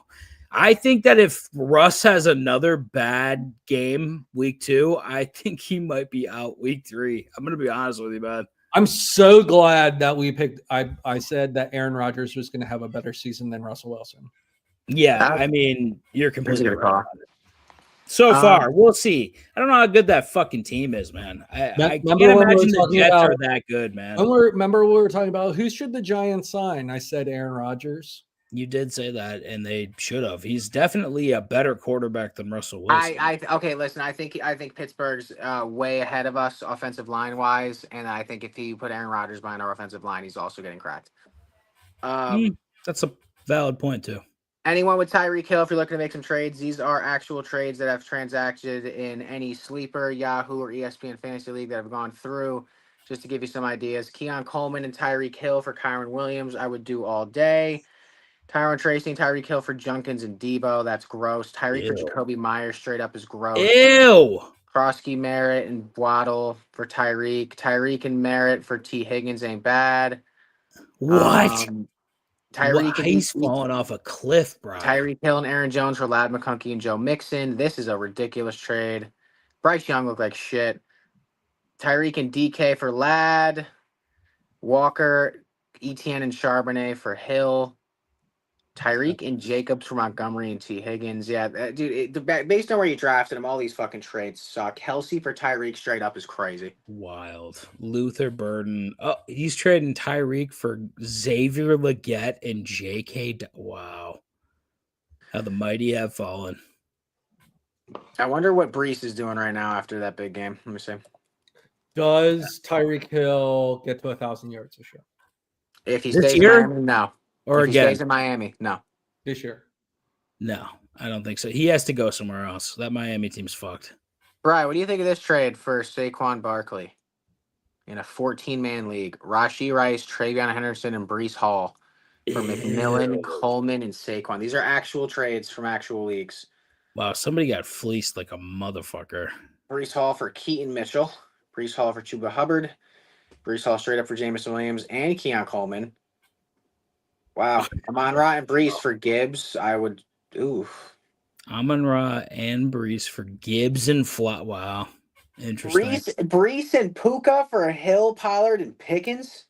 I think that if Russ has another bad game week 2, I think he might be out week 3. I'm going to be honest with you, man. I'm so glad that we picked. I said that Aaron Rodgers was going to have a better season than Russell Wilson. Yeah, I mean, you're completely right. So far, we'll see. I don't know how good that fucking team is, man. I can't imagine the Jets are that good, man. Remember we were talking about who should the Giants sign? I said Aaron Rodgers. You did say that, and they should have. He's definitely a better quarterback than Russell Wilson. Okay, listen. I think Pittsburgh's way ahead of us offensive line wise, and I think if he put Aaron Rodgers behind our offensive line, he's also getting cracked. That's a valid point too. Anyone with Tyreek Hill, if you're looking to make some trades, these are actual trades that have transacted in any sleeper, Yahoo, or ESPN Fantasy League that have gone through. Just to give you some ideas, Keon Coleman and Tyreek Hill for Kyron Williams, I would do all day. Tyron Tracy and Tyreek Hill for Junkins and Debo, that's gross. Tyreek for Jacoby Myers, straight up is gross. Ew. Krosky, Merritt, and Waddle for Tyreek. Tyreek and Merritt for T. Higgins ain't bad. What? Tyreek he's falling off a cliff, bro. Tyreek Hill and Aaron Jones for Ladd McConkey and Joe Mixon. This is a ridiculous trade. Bryce Young looked like shit. Tyreek and DK for Ladd. Walker, Etienne, and Charbonnet for Hill. Tyreek and Jacobs for Montgomery and T. Higgins. Yeah, dude, based on where you drafted him, all these fucking trades suck. Kelsey for Tyreek straight up is crazy. Wild. Luther Burden. Oh, he's trading Tyreek for Xavier Legette and J.K. Wow. How the mighty have fallen. I wonder what Brees is doing right now after that big game. Let me see. Does Tyreek Hill get to 1,000 yards this year? If he stays in Miami, no. Or if he stays in Miami, no. This year? No, I don't think so. He has to go somewhere else. That Miami team's fucked. Brian, what do you think of this trade for Saquon Barkley in a 14-man league? Rashee Rice, Travion Henderson, and Breece Hall for McMillan, Coleman, and Saquon. These are actual trades from actual leagues. Wow, somebody got fleeced like a motherfucker. Breece Hall for Keaton Mitchell. Breece Hall for Chuba Hubbard. Breece Hall straight up for Jameson Williams and Keon Coleman. Wow. Amon-Ra and Breece for Gibbs. I would. Ooh. Amon-Ra and Brees for Gibbs and Flat. Wow. Interesting. Brees and Puka for Hill, Pollard, and Pickens.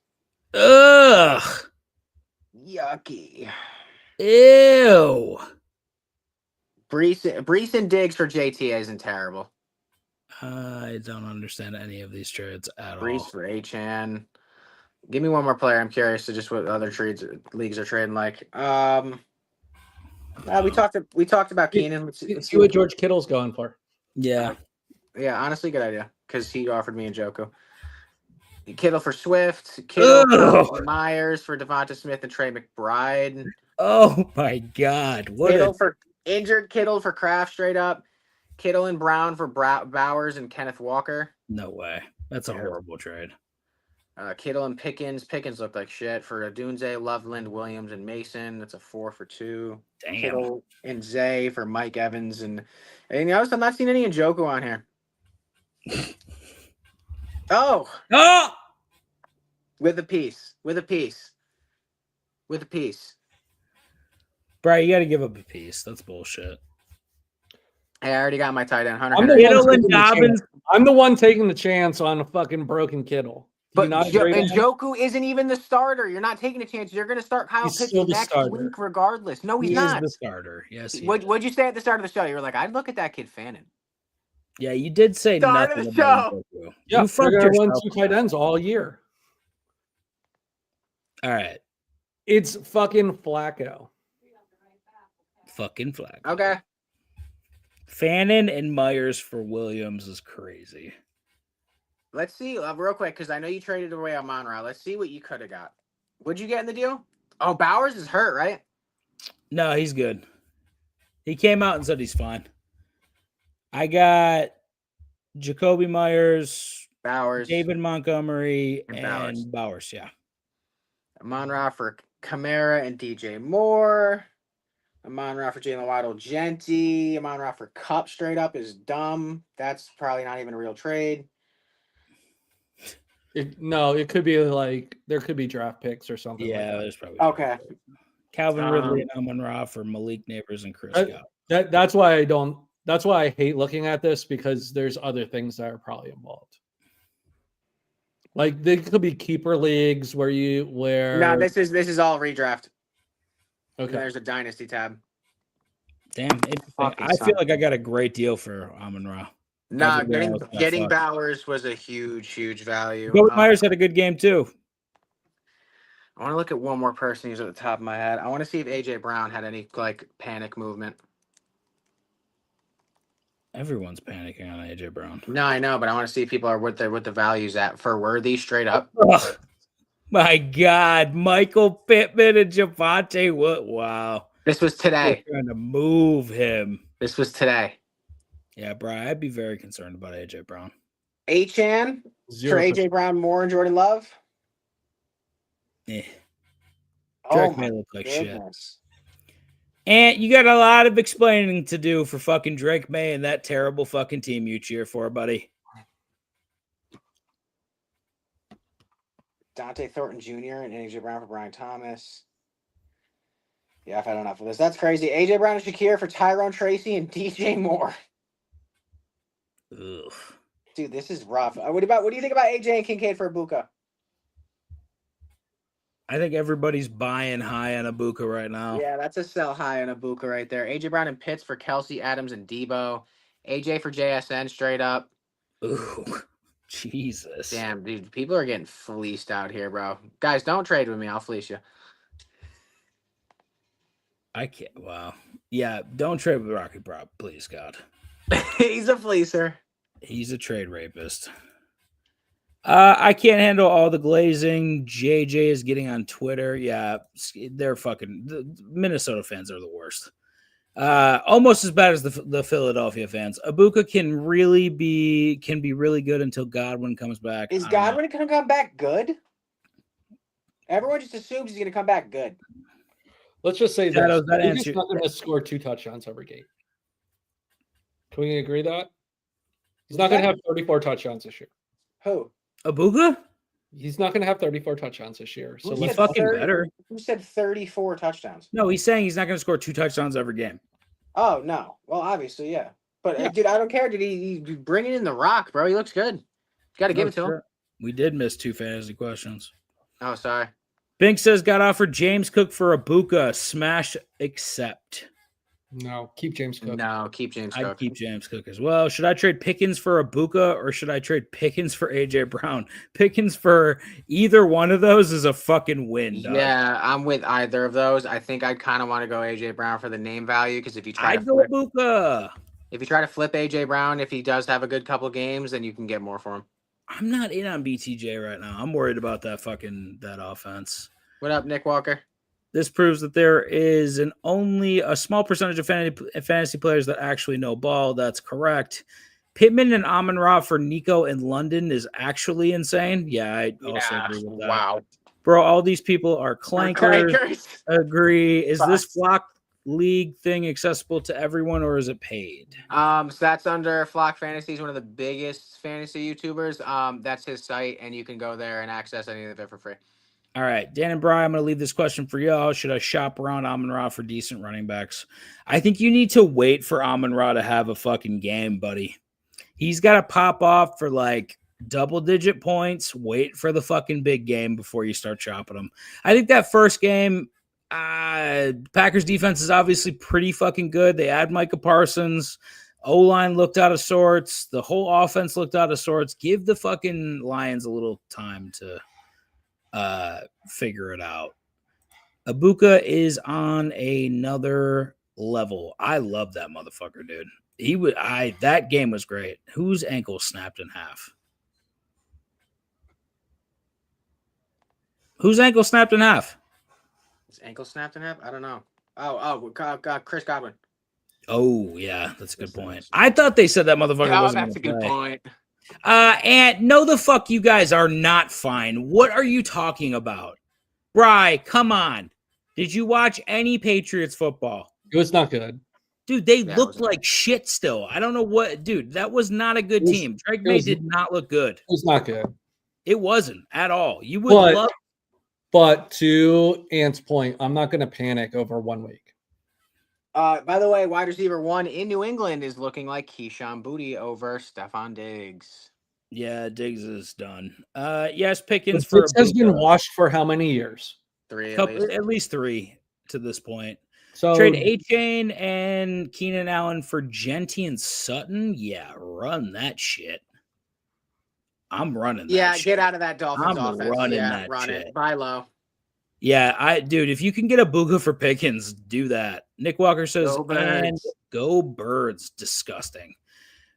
Ugh. Yucky. Ew. Brees and Diggs for JTA isn't terrible. I don't understand any of these trades at Brees all. for Achan. Give me one more player. I'm curious to just what other leagues are trading like. We talked about Keenan. Let's see what George Kittle's going for. Yeah. Yeah, honestly, good idea because he offered me Njoku. Kittle for Swift. Kittle for Myers for Devonta Smith and Trey McBride. Oh my God! For injured Kittle for Kraft straight up. Kittle and Brown for Bowers and Kenneth Walker. No way. That's a horrible trade. Kittle and Pickens. Pickens looked like shit for Dunze, Loveland, Williams, and Mason. That's a 4 for 2. Damn. Kittle and Zay for Mike Evans and notice I'm not seeing any Njoku on here. Oh! With a piece. Bro, you got to give up a piece. That's bullshit. Hey, I already got my tight end. Hunter. I'm the one taking the chance on a fucking broken Kittle. But Njoku isn't even the starter. You're not taking a chance. You're going to start Kyle Pitts next week regardless. No, he's not. He's the starter. Yes. What'd you say at the start of the show? You were like, I'd look at that kid Fannin. Yeah, you did say start nothing of the show. Yeah, you fucked your 1-2 tight ends all year. All right. It's fucking Flacco. Fucking Flacco. Okay. Fannin and Myers for Williams is crazy. Let's see real quick because I know you traded away Amon-Ra. Let's see what you could have got. What'd you get in the deal? Oh, Bowers is hurt, right? No, he's good. He came out and said he's fine. I got Jacoby Myers, Bowers, David Montgomery, and Bowers. Yeah. Amon-Ra for Kamara and DJ Moore. Amon-Ra for Jalen Waddle, Genty. Amon-Ra for Cup straight up is dumb. That's probably not even a real trade. It could be like there could be draft picks or something. Yeah, there's probably okay. Calvin Ridley and Amon-Ra for Malik Neighbors and Chris Scott. That's why I don't. That's why I hate looking at this because there's other things that are probably involved. Like there could be keeper leagues where no, this is all redraft. Okay. There's a dynasty tab. Damn, I feel like I got a great deal for Amon-Ra. No, getting Bowers was a huge value. But Myers had a good game too. I want to look at one more person who's at the top of my head. I want to see if AJ Brown had any panic movement. Everyone's panicking on AJ Brown. No, I know, but I want to see if people are what the values at for Worthy straight up. Oh, my God, Michael Pittman and Javonte. What? Wow. This was today. They're trying to move him. This was today. Yeah, bro, I'd be very concerned about AJ Brown. Achan for AJ Brown, Moore, and Jordan Love. Yeah. Drake may look like goodness. shit. And you got a lot of explaining to do for fucking Drake May and that terrible fucking team you cheer for, buddy. Dante Thornton Jr. and AJ Brown for Brian Thomas. Yeah, I've had enough of this. That's crazy. AJ Brown and Shakir for Tyrone Tracy and DJ Moore. Ugh. Dude, this is rough. What do you think about AJ and Kincaid for Ibuka? I think everybody's buying high on Ibuka right now. Yeah, that's a sell high on Ibuka right there. AJ Brown and Pitts for Kelsey, Adams, and Debo. AJ for JSN straight up. Ooh, Jesus. Damn, dude, people are getting fleeced out here, bro. Guys, don't trade with me. I'll fleece you. I can't. Wow. Yeah, don't trade with Rocky Prop, please, God. He's a fleecer. He's a trade rapist. I can't handle all the glazing. JJ is getting on Twitter. Yeah, they're fucking. The Minnesota fans are the worst. Almost as bad as the Philadelphia fans. Ibuka can be really good until Godwin comes back. Is Godwin going to come back good? Everyone just assumes he's going to come back good. Let's just say that he's not going to score 2 touchdowns every game. Can we agree that? He's not going to have 34 touchdowns this year. Who? Ibuka? He's not going to have 34 touchdowns this year. So he's fucking better. Who said 34 touchdowns? No, he's saying he's not going to score 2 touchdowns every game. Oh no. Well, obviously, yeah. But dude, I don't care. Did he bringing in the Rock, bro? He looks good. Got to give it to him. We did miss 2 fantasy questions. Oh, sorry. Bink says got offered James Cook for Ibuka. Smash accept. No, keep James Cook. No, keep James Cook. I'd keep James Cook as well. Should I trade Pickens for Ibuka or should I trade Pickens for AJ Brown? Pickens for either one of those is a fucking win, dog. Yeah, I'm with either of those. I think I'd kind of want to go AJ Brown for the name value because if you try I'd go Ibuka. If you try to flip AJ Brown, if he does have a good couple games, then you can get more for him. I'm not in on BTJ right now. I'm worried about that offense. What up, Nick Walker? This proves that there is only a small percentage of fantasy players that actually know ball. That's correct. Pittman and Amon-Ra for Nico in London is actually insane. Yeah, I also agree with that. Wow. Bro, all these people are clankers. Agree. Is this Flock League thing accessible to everyone or is it paid? So that's under Flock Fantasy. He's one of the biggest fantasy YouTubers. That's his site, and you can go there and access any of it for free. All right, Dan and Brian, I'm going to leave this question for y'all. Should I shop around Amon-Ra for decent running backs? I think you need to wait for Amon-Ra to have a fucking game, buddy. He's got to pop off for like double-digit points. Wait for the fucking big game before you start chopping him. I think that first game, Packers defense is obviously pretty fucking good. They add Micah Parsons. O-line looked out of sorts. The whole offense looked out of sorts. Give the fucking Lions a little time to figure it out. Ibuka is on another level. I love that motherfucker, dude. That game was great. Whose ankle snapped in half? Whose ankle snapped in half? His ankle snapped in half? I don't know. Chris Godwin. Oh, yeah, that's a good point. I thought they said that motherfucker wasn't. That's a good point. And no, the fuck you guys are not fine. What are you talking about? Bri, come on. Did you watch any Patriots football? It was not good. Dude, they looked like shit still. I don't know what, dude, that was not a good team. Drake May did not look good. It was not good. It wasn't at all. You would love. But to Ant's point, I'm not going to panic over 1 week. By the way, wide receiver 1 in New England is looking like Keyshawn Boutte over Stephon Diggs. Yeah, Diggs is done. Yes, Pickens Diggs has been washed for how many years? 3 at least 3 to this point. So trade A-Chain and Keenan Allen for Genty and Sutton. Yeah, run that shit. I'm running that shit. Get out of that Dolphins offense. I'm running that run shit. It. Buy low. Yeah, dude, if you can get a Ibuka for Pickens, do that. Nick Walker says, go birds. Disgusting.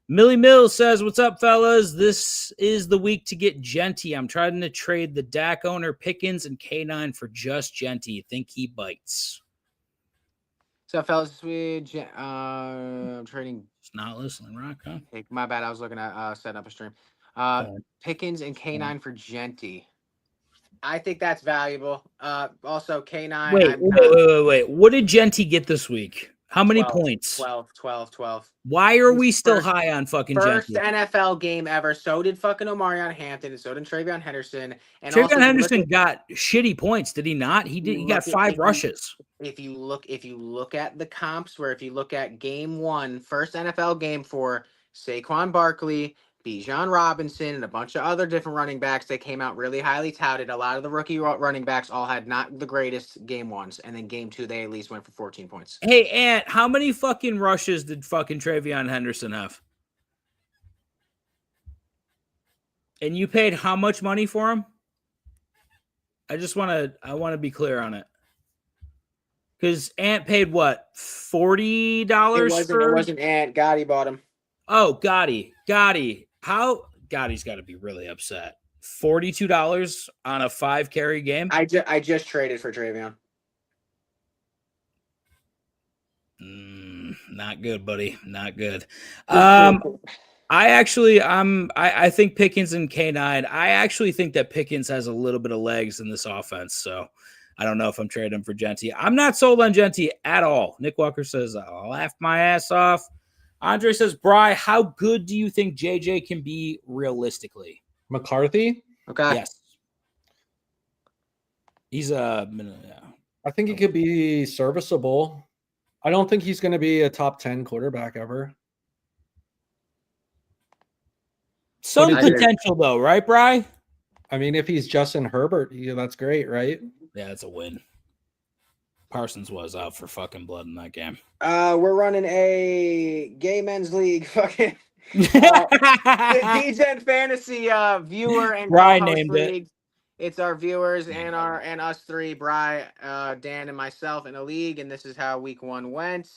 Millie Mills says, what's up, fellas? This is the week to get Genty. I'm trying to trade the Dak owner Pickens and K9 for just Genty. Think he bites. So, fellas, I'm trading. It's not listening, Rock, huh? Hey, my bad. I was looking at setting up a stream. Pickens and K9 for Genty. I think that's valuable. Also, K9. Wait. What did Genty get this week? How many points? 12. Why are we still high on fucking Genty? First NFL game ever. So did fucking Omarion Hampton, and so did TreVeyon Henderson. And TreVeyon Henderson got shitty points, did he not? He got 5 rushes. If you look at the comps, where if you look at game 1, first NFL game for Saquon Barkley, Bijan Robinson, and a bunch of other different running backs, they came out really highly touted. A lot of the rookie running backs all had not the greatest game 1s, and then game 2 they at least went for 14 points. Hey, Ant, how many fucking rushes did fucking TreVeyon Henderson have? And you paid how much money for him? I want to be clear on it. Because Ant paid what? $40 It wasn't Ant. Gotti bought him. Oh, Gotti. How? Gotti's got to be really upset. $42 on a 5-carry game? I just traded for TreVeyon. Not good, buddy. Not good. I think Pickens and K9. I actually think that Pickens has a little bit of legs in this offense. So I don't know if I'm trading him for Genty. I'm not sold on Genty at all. Nick Walker says, I'll laugh my ass off. Andre says, Bri, how good do you think JJ can be realistically? McCarthy? Okay. Yes. He's I think he could be serviceable. I don't think he's going to be a top 10 quarterback ever. Some potential, though, right, Bri? I mean, if he's Justin Herbert, that's great, right? Yeah, it's a win. Parsons was out for fucking blood in that game. We're running a gay men's league. Fucking the Degen Fantasy viewer and Brian co-host named league. it. It's our viewers and us three, Bri, Dan, and myself in a league, and this is how week 1 went.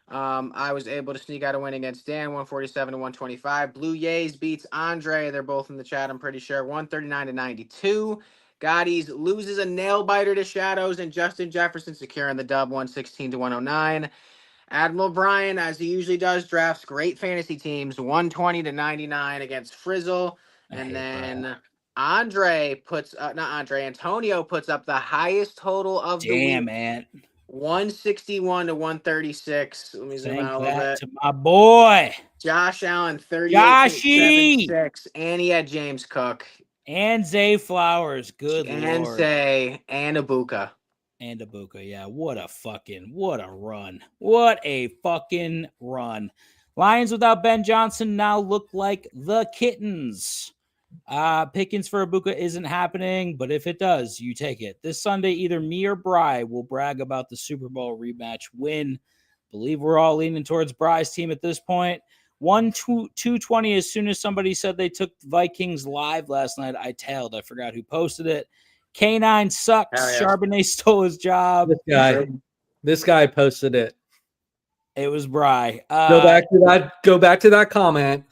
I was able to sneak out a win against Dan, 147 to 125. Blue Yays beats Andre. They're both in the chat, I'm pretty sure. 139 to 92. Gotti's loses a nail biter to Shadows, and Justin Jefferson securing the dub, 116 to 109. Admiral Brian, as he usually does, drafts great fantasy teams, 120 to 99 against Frizzle. And then Antonio puts up the highest total of the week. Damn, man. 161 to 136. Let me zoom out a little bit. To my boy. Josh Allen, 38.76. And he had James Cook. And Zay Flowers. Good and Lord. And Ibuka. And Ibuka, yeah. What a run. What a fucking run. Lions without Ben Johnson now look like the kittens. Pickens for Ibuka isn't happening, but if it does, you take it. This Sunday, either me or Bri will brag about the Super Bowl rematch win. Believe we're all leaning towards Bri's team at this point. 220. As soon as somebody said they took Vikings live last night, I tailed. I forgot who posted it. K9 sucks. Yeah. Charbonnet stole his job. This guy posted it. It was Bri. Go back to that comment.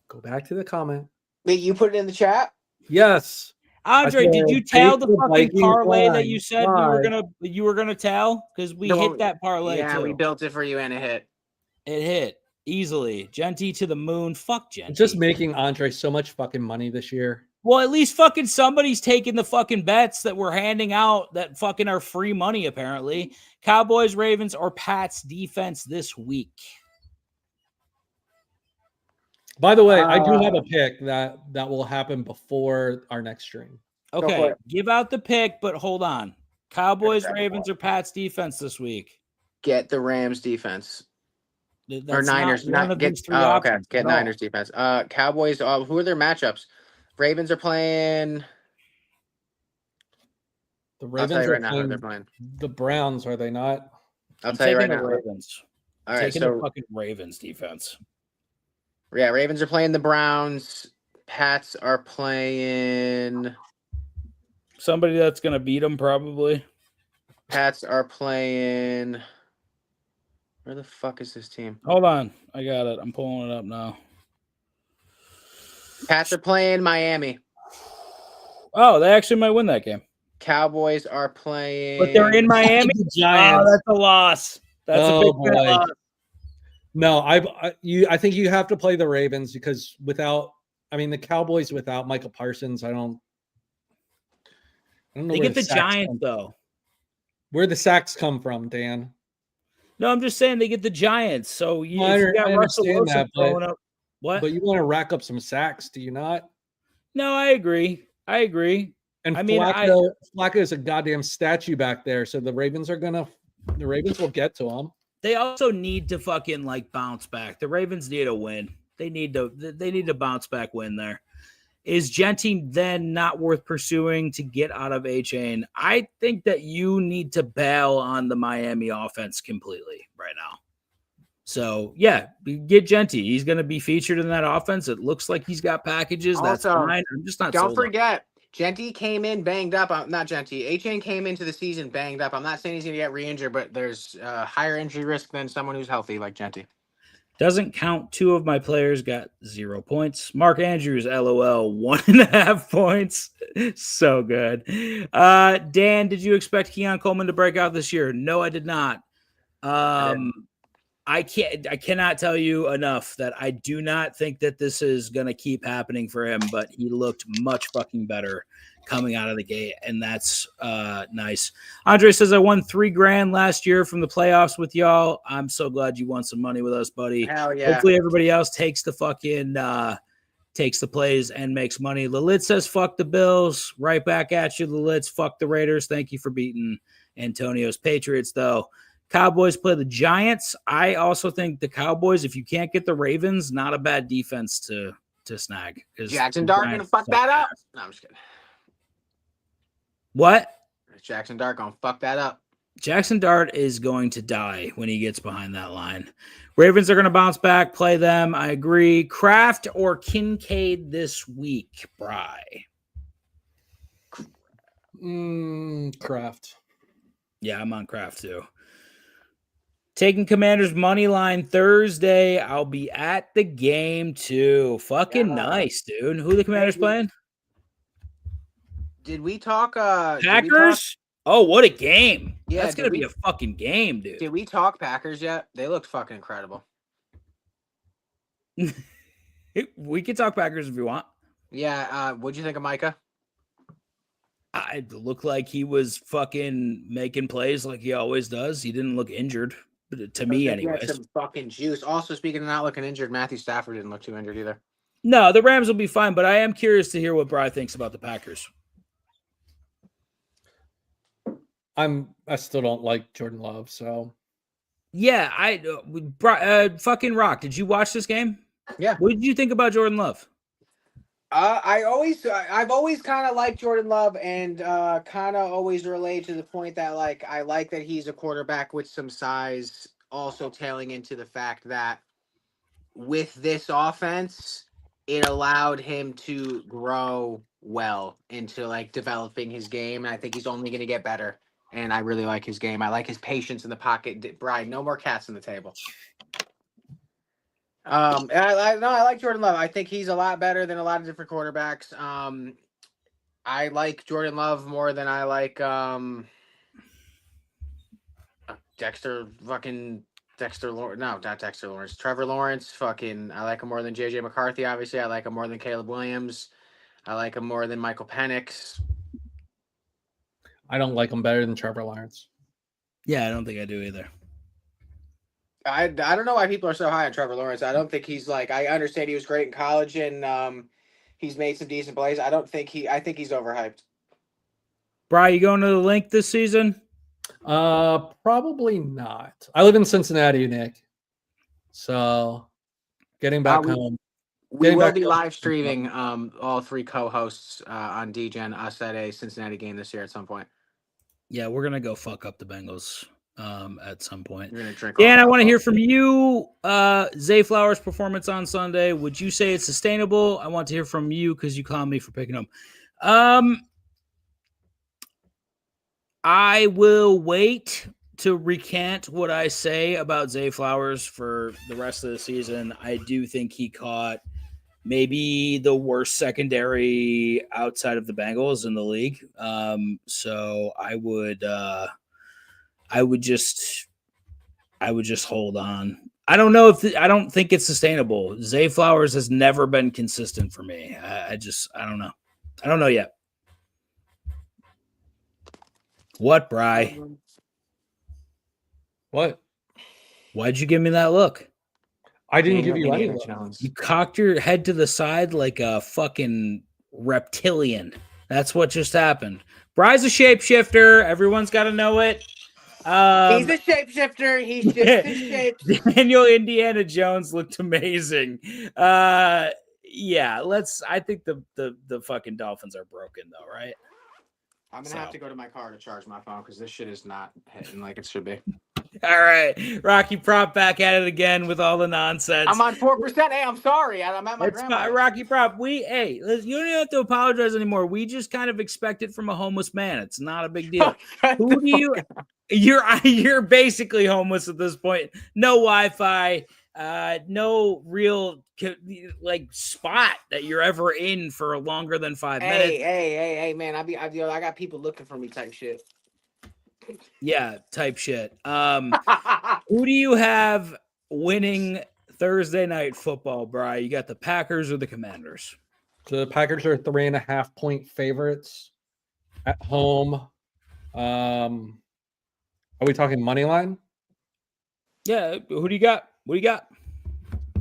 Go back to the comment. Wait, you put it in the chat? Yes. Andre, did you tell the fucking parlay that you said you were gonna tell? Because we hit that parlay. Yeah, too. We built it for you and it hit. It hit easily. Genty to the moon. Fuck Genty. Just making Andre so much fucking money this year. Well, at least fucking somebody's taking the fucking bets that we're handing out that fucking are free money, apparently. Cowboys, Ravens, or Pats defense this week. By the way, I do have a pick that will happen before our next stream. Okay, give out the pick, but hold on. Cowboys, Ravens, or Pats defense this week? Get the Rams defense. That's or Niners. Get Niners defense. Cowboys, who are their matchups? Ravens are playing. The Ravens are playing, they're playing the Browns, are they not? I'll tell you right now. Ravens. All right, taking the fucking Ravens defense. Yeah, Ravens are playing the Browns. Pats are playing somebody that's going to beat them, probably. Pats are playing. Where the fuck is this team? Hold on. I got it. I'm pulling it up now. Pats are playing Miami. Oh, they actually might win that game. Cowboys are playing. But they're in Miami? Giants. Oh, that's a loss. That's a big loss. No, I think you have to play the Ravens because the Cowboys without Michael Parsons, I don't know. They get the Giants though. Where the sacks come from, Dan? No, I'm just saying they get the Giants. So you got Russell Wilson throwing up. What? But you want to rack up some sacks, do you not? No, I agree. And Flacco is a goddamn statue back there, so the Ravens will get to him. They also need to fucking bounce back. The Ravens need a win. They need to bounce back win there. Is Genty then not worth pursuing to get out of A-Chain? I think that you need to bail on the Miami offense completely right now. So, yeah, get Genty. He's going to be featured in that offense. It looks like he's got packages. Also, that's fine. I'm just not Don't forget, Genty came in banged up. Not Genty. A-Chain came into the season banged up. I'm not saying he's going to get re-injured, but there's higher injury risk than someone who's healthy like Genty. Doesn't count. 2 of my players got 0 points. Mark Andrews, LOL, 1.5 points. So good. Dan, did you expect Keon Coleman to break out this year? No, I did not. I cannot tell you enough that I do not think that this is going to keep happening for him, but he looked much fucking better coming out of the gate, and that's nice. Andre says, I won $3,000 last year from the playoffs with y'all. I'm so glad you won some money with us, buddy. Hell yeah. Hopefully everybody else takes the fucking takes the plays and makes money. Lalit says, fuck the Bills. Right back at you, Lalit. Fuck the Raiders. Thank you for beating Antonio's Patriots, though. Cowboys play the Giants. I also think the Cowboys, if you can't get the Ravens, not a bad defense to snag. Jackson Dart gonna fuck that up. No, I'm just kidding. What? Jackson Dart gonna fuck that up. Jackson Dart is going to die when he gets behind that line. Ravens are going to bounce back, play them. I agree. Kraft or Kincaid this week, Bry? Kraft. Yeah, I'm on Kraft too. Taking Commanders money line Thursday. I'll be at the game too. Fucking nice, dude. Who are the Commanders playing? Did we talk Packers? Oh, what a game. Yeah, that's gonna be a fucking game, dude. Did we talk Packers yet? They looked fucking incredible. We can talk Packers if you want. Yeah, what'd you think of Micah? It looked like he was fucking making plays like he always does. He didn't look injured, to me anyways. He had some fucking juice. Also, speaking of not looking injured, Matthew Stafford didn't look too injured either. No, the Rams will be fine, but I am curious to hear what Bry thinks about the Packers. I still don't like Jordan Love, so yeah, fucking Rock. Did you watch this game? Yeah. What did you think about Jordan Love? I've always kind of liked Jordan Love, and kind of always relayed to the point that like I like that he's a quarterback with some size. Also, tailing into the fact that with this offense, it allowed him to grow well into like developing his game, and I think he's only going to get better. And I really like his game. I like his patience in the pocket. Brian, no more cats on the table. And I like Jordan Love. I think he's a lot better than a lot of different quarterbacks. I like Jordan Love more than I like Dexter Lawrence. No, not Dexter Lawrence. Trevor Lawrence. Fucking, I like him more than JJ McCarthy. Obviously, I like him more than Caleb Williams. I like him more than Michael Penix. I don't like him better than Trevor Lawrence. Yeah, I don't think I do either. I don't know why people are so high on Trevor Lawrence. I don't think he's like, I understand he was great in college and he's made some decent plays. I think he's overhyped. Bri, you going to the Link this season? Probably not. I live in Cincinnati, Nick. So getting back home. We will be live streaming all three co-hosts on Degen, us at a Cincinnati game this year at some point. Yeah, we're gonna go fuck up the Bengals at some point. You're gonna drink. Dan, I want to hear from you. Zay Flowers' performance on Sunday. Would you say it's sustainable? I want to hear from you because you clowned me for picking him. I will wait to recant what I say about Zay Flowers for the rest of the season. I do think he caught maybe the worst secondary outside of the Bengals in the league. So I would just hold on. I don't know I don't think it's sustainable. Zay Flowers has never been consistent for me. I don't know. I don't know yet. What, Bri? What? Why'd you give me that look? I didn't give you any look. You cocked your head to the side like a fucking reptilian. That's what just happened. Bri's a shapeshifter. Everyone's got to know it. He's a shapeshifter. He shifts his shapes. Daniel Indiana Jones looked amazing. Yeah, I think the fucking Dolphins are broken though, right? I'm gonna have to go to my car to charge my phone because this shit is not hitting like it should be. All right, Rocky Prop back at it again with all the nonsense. I'm on 4%. Hey, I'm sorry. I'm at my grandma's. Rocky Prop. You don't even have to apologize anymore. We just kind of expect it from a homeless man. It's not a big deal. Who do you? You're basically homeless at this point. No Wi-Fi. No real like spot that you're ever in for longer than 5 minutes. Hey, man! I got people looking for me type shit. Yeah, type shit. Who do you have winning Thursday night football, Bri? You got the Packers or the Commanders? So the Packers are 3.5-point favorites at home. Are we talking money line? Yeah. Who do you got? What do you got?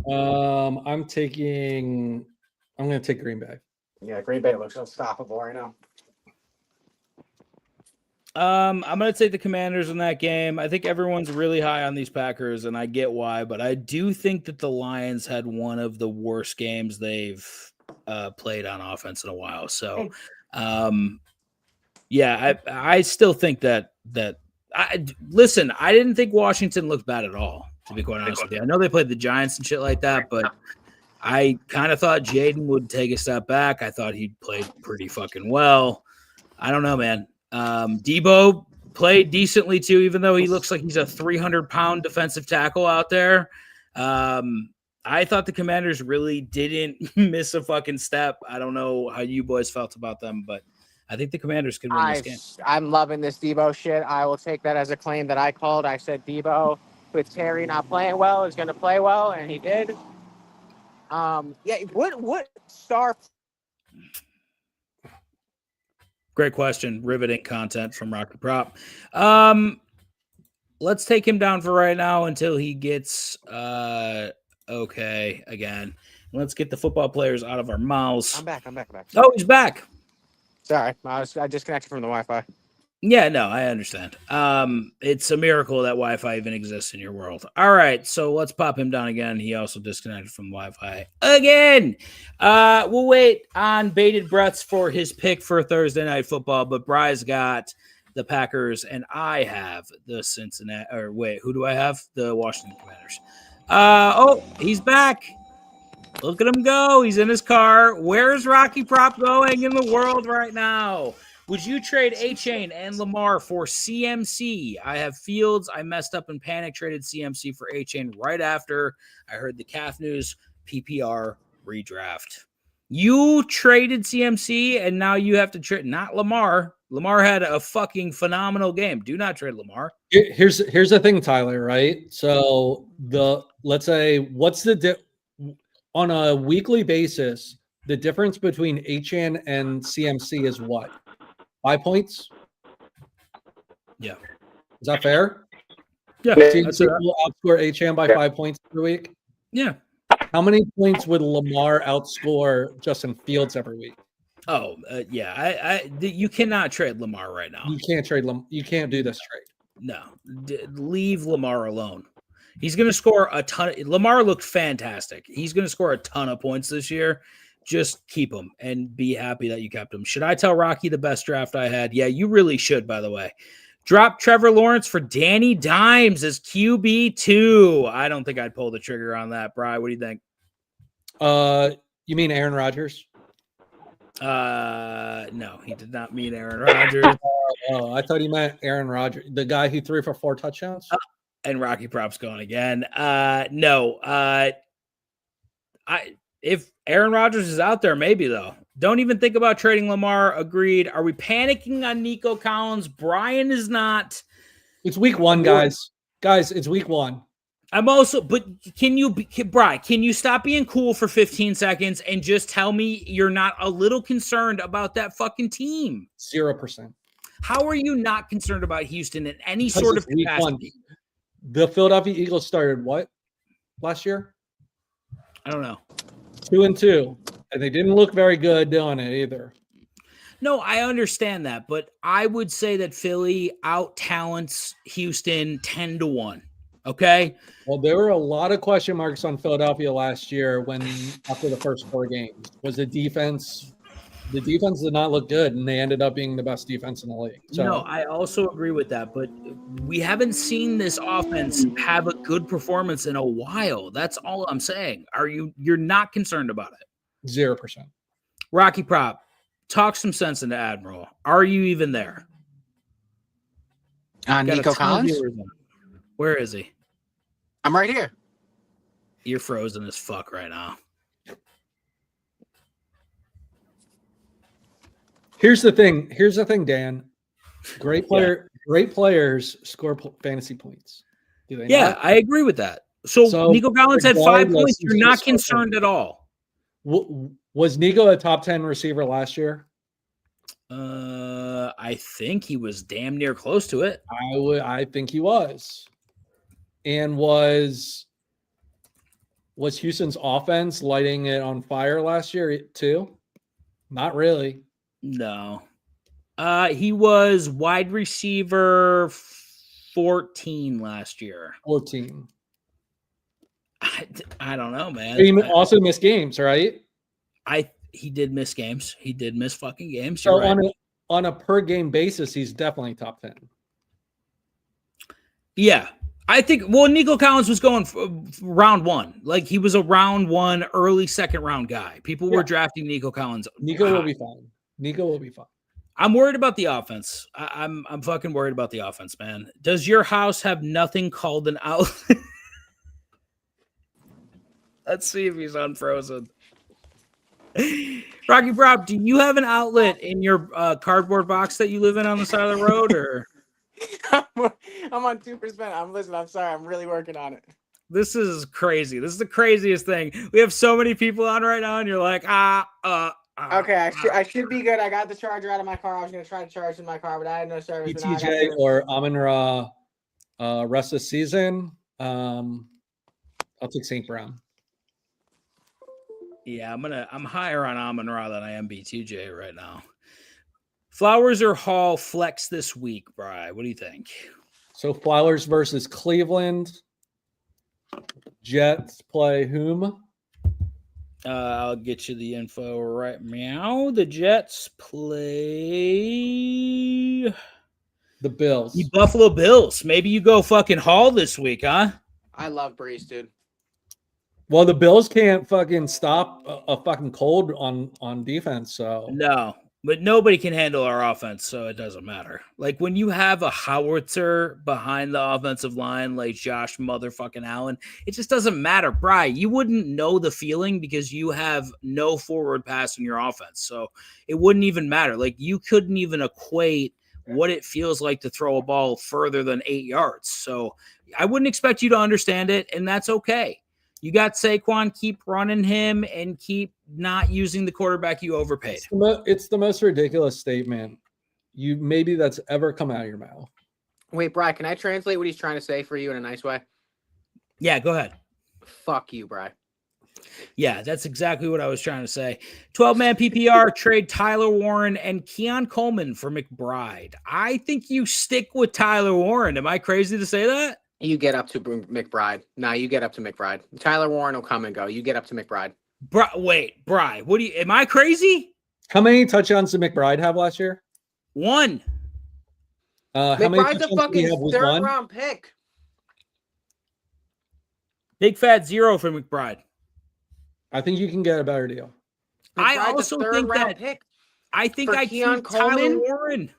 I'm going to take Green Bay. Yeah, Green Bay looks unstoppable right now. I'm going to take the Commanders in that game. I think everyone's really high on these Packers, and I get why, but I do think that the Lions had one of the worst games they've played on offense in a while. So, yeah, I still think that listen, I didn't think Washington looked bad at all, to be quite honest with you. I know they played the Giants and shit like that, but I kind of thought Jaden would take a step back. I thought he played pretty fucking well. I don't know, man. Debo played decently too, even though he looks like he's a 300-pound defensive tackle out there. I thought the Commanders really didn't miss a fucking step. I don't know how you boys felt about them, but I think the Commanders could win this game. I'm loving this Debo shit. I will take that as a claim that I called. I said Debo, with Terry not playing well, is going to play well, and he did. Yeah, what star? Great question. Riveting content from Rocky Prop. Let's take him down for right now until he gets okay again. Let's get the football players out of our mouths. I'm back. Oh, he's back. Sorry, I disconnected from the Wi-Fi. Yeah, no, I understand. It's a miracle that Wi-Fi even exists in your world. All right, so let's pop him down again. He also disconnected from Wi-Fi again. We'll wait on bated breaths for his pick for Thursday Night Football, but Bry's got the Packers, and I have the Cincinnati. Or wait, who do I have? The Washington Commanders. Oh, he's back. Look at him go. He's in his car. Where's Rocky Prop going in the world right now? Would you trade A-Chain and Lamar for CMC? I have Fields. I messed up and panic traded CMC for A-Chain right after I heard the calf news. PPR redraft. You traded CMC, and now you have to trade not Lamar. Lamar had a fucking phenomenal game. Do not trade Lamar. Here's the thing, Tyler, right? So let's say what's the on a weekly basis, the difference between H-Chan and CMC is what? 5 points? Yeah. Is that fair? Yeah. CMC will outscore H-Chan by 5 points per week? Yeah. How many points would Lamar outscore Justin Fields every week? Oh, yeah. You cannot trade Lamar right now. You can't trade You can't do this trade. No. Leave Lamar alone. He's going to score a ton. Lamar looked fantastic. He's going to score a ton of points this year. Just keep him and be happy that you kept him. Should I tell Rocky the best draft I had? Yeah, you really should, by the way. Drop Trevor Lawrence for Danny Dimes as QB2. I don't think I'd pull the trigger on that. Bri, what do you think? You mean Aaron Rodgers? No, he did not mean Aaron Rodgers. I thought he meant Aaron Rodgers, the guy who threw for 4 touchdowns. And Rocky Prop's going again. No. If Aaron Rodgers is out there, maybe though. Don't even think about trading Lamar. Agreed. Are we panicking on Nico Collins? Brian is not. It's week 1, guys. Guys, it's week 1. I'm also, but Brian, can you stop being cool for 15 seconds and just tell me you're not a little concerned about that fucking team? 0%. How are you not concerned about Houston in any sort of capacity? The Philadelphia Eagles started what last year? I don't know. 2-2, and they didn't look very good doing it either. No, I understand that, but I would say that Philly out talents Houston 10-1. Okay. Well, there were a lot of question marks on Philadelphia last year after the first 4 games. Was the defense? The defense did not look good, and they ended up being the best defense in the league. So, no, I also agree with that, but we haven't seen this offense have a good performance in a while. That's all I'm saying. You're not concerned about it? 0%. Rocky Prop, talk some sense into Admiral. Are you even there? Nico Collins? Where is he? I'm right here. You're frozen as fuck right now. Here's the thing, Dan. Great players score fantasy points. Do they not? I agree with that. So Nico Collins had 5 points. You're not concerned at all. Was Nico a top 10 receiver last year? I think he was damn near close to it. I think he was. And was Houston's offense lighting it on fire last year too? Not really. No. He was wide receiver 14 last year. 14. I don't know, man. He also missed games, right? He did miss games. He did miss fucking games. So You're right. on a per game basis, he's definitely top 10. Yeah. I think, well, Nico Collins was going round 1. Like, he was a round 1, early second round guy. People were drafting Nico Collins. Nico will be fine. Nico will be fine. I'm worried about the offense. I'm fucking worried about the offense, man. Does your house have nothing called an outlet? Let's see if he's unfrozen. Rocky Rob, do you have an outlet in your cardboard box that you live in on the side of the road, or? I'm on 2%. I'm sorry. I'm really working on it. This is crazy. This is the craziest thing. We have so many people on right now, and you're like, Okay, I should be good. I got the charger out of my car. I was going to try to charge in my car, but I had no service. ETJ or Amon-Ra rest of the season. I'll take St. Brown. Yeah, I'm higher on Amon-Ra than I am BTJ right now. Flowers or Hall flex this week, Bri? What do you think? So Flowers versus Cleveland. Jets play whom? I'll get you the info right now. The Jets play the Bills. The Buffalo Bills. Maybe you go fucking Hall this week, huh? I love Breeze, dude. Well, the Bills can't fucking stop a fucking cold on defense. So no, but nobody can handle our offense, so it doesn't matter. Like when you have a howitzer behind the offensive line, like Josh motherfucking Allen, it just doesn't matter. Bri, you wouldn't know the feeling because you have no forward pass in your offense, so it wouldn't even matter. Like you couldn't even equate what it feels like to throw a ball further than 8 yards. So I wouldn't expect you to understand it, and that's okay. You got Saquon, keep running him and keep not using the quarterback you overpaid. It's the most ridiculous statement maybe that's ever come out of your mouth. Wait, Bri, can I translate what he's trying to say for you in a nice way? Yeah, go ahead. Fuck you, Bri. Yeah, that's exactly what I was trying to say. 12-man PPR, trade Tyler Warren and Keon Coleman for McBride. I think you stick with Tyler Warren. Am I crazy to say that? You get up to McBride. No, you get up to McBride. Tyler Warren will come and go. You get up to McBride. Wait, Bri, am I crazy? How many touchdowns did McBride have last year? 1. McBride's a fucking third-round pick. Big fat 0 for McBride. I think you can get a better deal. I also think that pick I think I keep Tyler Warren.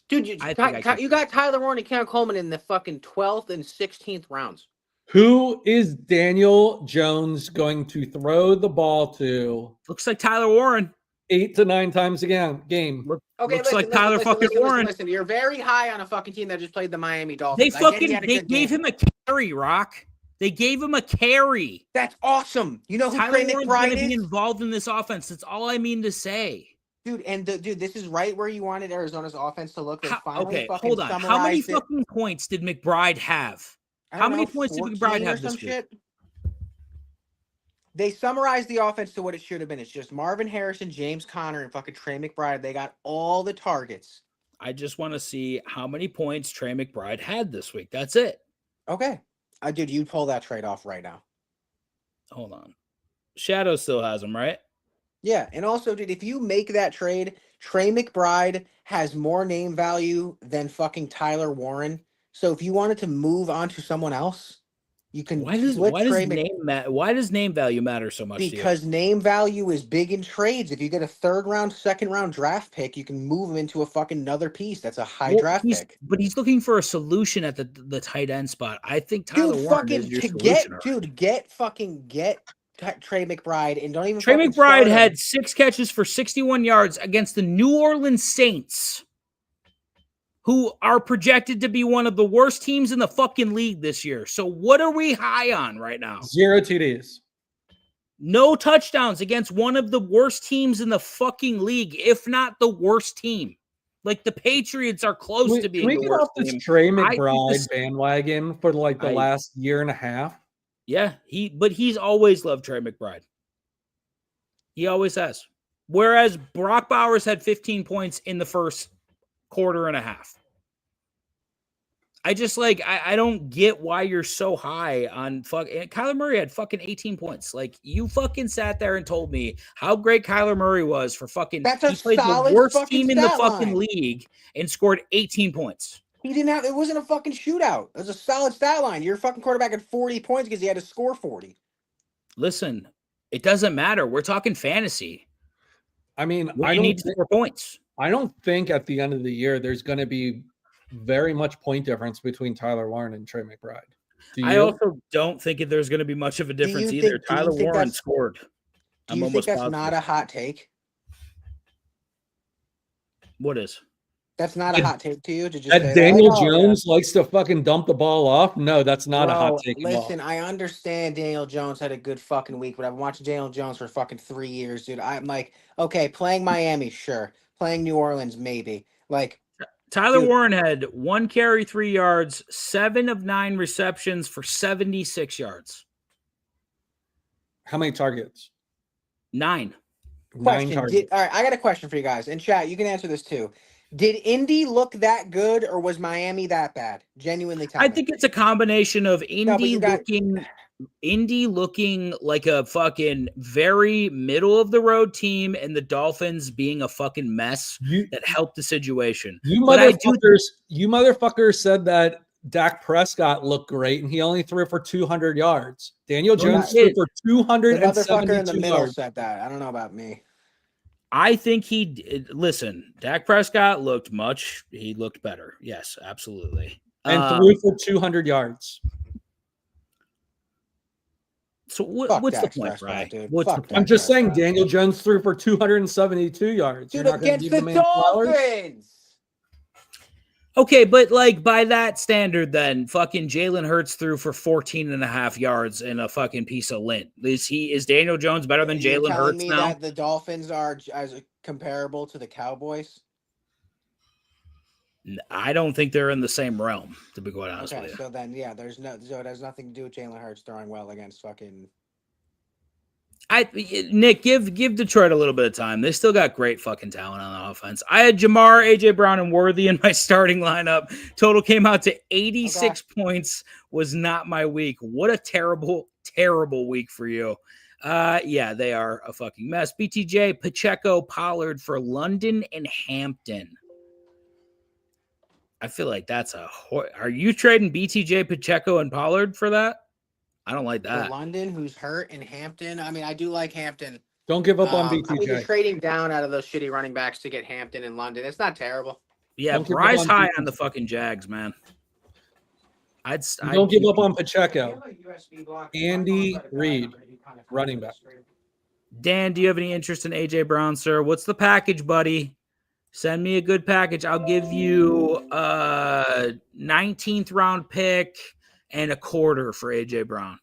Dude, you got Tyler Warren and Keon Coleman in the fucking 12th and 16th rounds. Who is Daniel Jones going to throw the ball to? Looks like Tyler Warren. 8 to 9 times a game. Okay, looks like Tyler fucking Warren. Listen, you're very high on a fucking team that just played the Miami Dolphins. They gave him a carry, Rock. They gave him a carry. That's awesome. You know who Tyler Trey Warren's McBride going to is? be involved in this offense. That's all I mean to say. Dude, this is right where you wanted Arizona's offense to look. Okay, hold on. How many fucking points did McBride have? How many points did McBride have this week? They summarized the offense to what it should have been. It's just Marvin Harrison, James Conner, and fucking Trey McBride. They got all the targets. I just want to see how many points Trey McBride had this week. That's it. Okay. Dude, you pull that trade off right now. Hold on. Shadow still has him, right? Yeah, and also, dude, if you make that trade, Trey McBride has more name value than fucking Tyler Warren. So if you wanted to move on to someone else, you can. Why does name value matter so much? Because name value is big in trades. If you get a 3rd round, 2nd round draft pick, you can move him into a fucking another piece. That's a high draft pick. But he's looking for a solution at the tight end spot. I think Tyler Warren is your solution. Get Trey McBride and don't even. Trey McBride had 6 catches for 61 yards against the New Orleans Saints, who are projected to be one of the worst teams in the fucking league this year. So what are we high on right now? 0 TDs. No touchdowns against one of the worst teams in the fucking league, if not the worst team. Like the Patriots are close to being the worst team. This Trey McBride bandwagon for like the last year and a half. Yeah, he's always loved Trey McBride. He always has. Whereas Brock Bowers had 15 points in the first quarter and a half. I just I don't get why you're so high on Kyler Murray had fucking 18 points. Like, you fucking sat there and told me how great Kyler Murray was for fucking. He played the worst team in the fucking league and scored 18 points. He didn't have. It wasn't a fucking shootout. It was a solid stat line. Your fucking quarterback had 40 points because he had to score 40. Listen, it doesn't matter. We're talking fantasy. I mean, I need to score points. I don't think at the end of the year there's going to be very much point difference between Tyler Warren and Trey McBride. I also don't think there's going to be much of a difference either. Tyler Warren scored. Do you think that's not a hot take? What is? That's not a hot take to you to just that Daniel Jones likes to fucking dump the ball off? No, that's not a hot take. Listen, I understand Daniel Jones had a good fucking week, but I've been watching Daniel Jones for fucking 3 years, dude. I'm like, okay, playing Miami, sure. Playing New Orleans, maybe. Like, Tyler Warren had 1 carry, 3 yards, 7 of 9 receptions for 76 yards. How many targets? 9. Question. All right, I got a question for you guys. In chat, you can answer this too. Did Indy look that good, or was Miami that bad? Genuinely, tell me. I think it's a combination of Indy looking like a fucking very middle of the road team, and the Dolphins being a fucking mess that helped the situation. You motherfuckers said that Dak Prescott looked great, and he only threw for 200 yards. Daniel Jones threw for 272 yards. The motherfucker in the middle said that. I don't know about me. I think Dak Prescott looked better. Yes, absolutely. And threw for 200 yards. So what's the point, Brian? I'm just saying Daniel Jones threw for 272 yards. Dude, against the Dolphins. Okay, but by that standard, then fucking Jalen Hurts threw for 14.5 yards in a fucking piece of lint. Is Daniel Jones better than Jalen Hurts now? That the Dolphins are as comparable to the Cowboys? I don't think they're in the same realm, to be quite honest with you. So then, yeah, so it has nothing to do with Jalen Hurts throwing well against fucking. Nick, give Detroit a little bit of time. They still got great fucking talent on the offense. I had Jamar, AJ Brown, and Worthy in my starting lineup. Total came out to 86 points. Was not my week. What a terrible, terrible week for you. Yeah, they are a fucking mess. BTJ, Pacheco, Pollard for London and Hampton. I feel like that's are you trading BTJ, Pacheco, and Pollard for that? I don't like that. For London, who's hurt, and Hampton. I mean, I do like Hampton. Don't give up on BTJ. I mean, you're trading down out of those shitty running backs to get Hampton and London. It's not terrible. Yeah, rise high on the fucking Jags, man. Don't give up on Pacheco. Andy Reid, running back. Dan, do you have any interest in AJ Brown, sir? What's the package, buddy? Send me a good package. I'll give you a 19th round pick and a quarter for AJ Brown.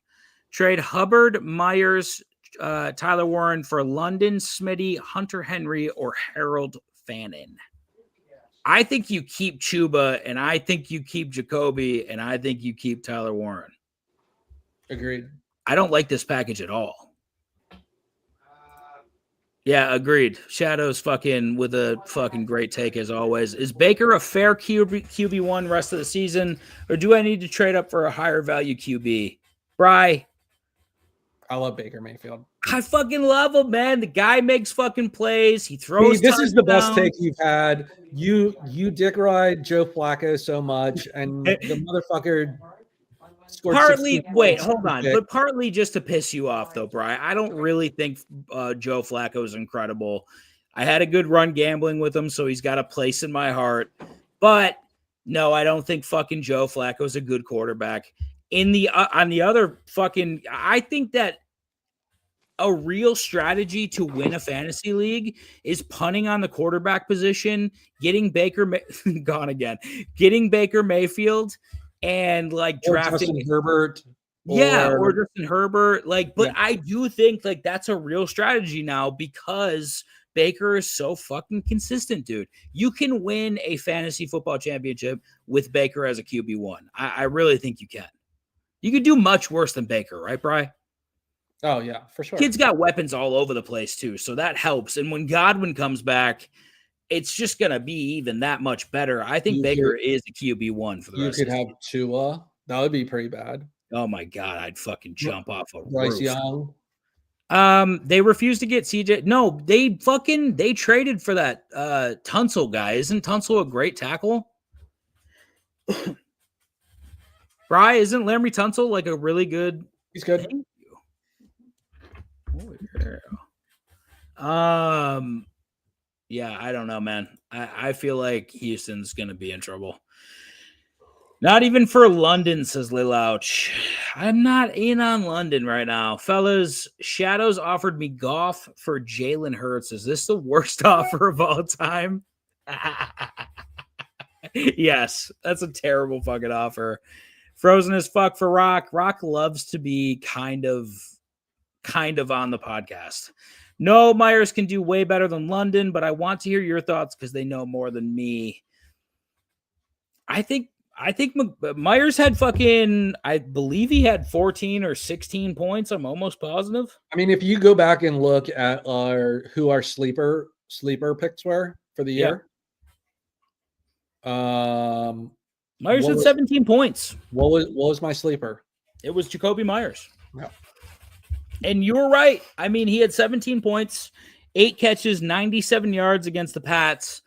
Trade Hubbard, Myers, Tyler Warren for London, Smitty, Hunter Henry, or Harold Fannin. I think you keep Chuba, and I think you keep Jacoby, and I think you keep Tyler Warren. Agreed. I don't like this package at all. Yeah, agreed. Shadows fucking with a fucking great take as always. Is Baker a fair QB1 rest of the season, or do I need to trade up for a higher value QB? Bry. I love Baker Mayfield. I fucking love him, man. The guy makes fucking plays. He throws. This is the best take you've had. You dick ride Joe Flacco so much, and the motherfucker scored. Partly, wait, hold on, but partly just to piss you off, though, Bri. I don't really think Joe Flacco is incredible. I had a good run gambling with him, so he's got a place in my heart. But no, I don't think fucking Joe Flacco is a good quarterback. On the other fucking, I think that a real strategy to win a fantasy league is punting on the quarterback position, getting Baker Mayfield, and drafting Justin Herbert. Or Justin Herbert. I do think that's a real strategy now because Baker is so fucking consistent, dude. You can win a fantasy football championship with Baker as a QB1. I really think you can. You could do much worse than Baker, right, Bri? Oh, yeah, for sure. Kid's got weapons all over the place, too, so that helps. And when Godwin comes back, it's just going to be even that much better. I think Baker is a QB1 for the rest of the season. You could have Tua. That would be pretty bad. Oh, my God. I'd fucking jump off a Bryce roof. Young. They refused to get CJ. No, they traded for that Tunsil guy. Isn't Tunsil a great tackle? Bry, isn't Larry Tunsil like a really good? He's good. Thank you. Yeah, I don't know, man. I feel like Houston's gonna be in trouble. Not even for London, says Lilouch. I'm not in on London right now. Fellas, Shadows offered me Goff for Jalen Hurts. Is this the worst offer of all time? Yes, that's a terrible fucking offer. Frozen as fuck for Rock. Rock loves to be kind of on the podcast. No, Myers can do way better than London, but I want to hear your thoughts because they know more than me. I think Myers had I believe he had 14 or 16 points. I'm almost positive. I mean, if you go back and look at who our sleeper picks were for the year. Myers had 17 points. What was my sleeper? It was Jacoby Myers. Yeah. And you were right. I mean, he had 17 points, 8 catches, 97 yards against the Pats.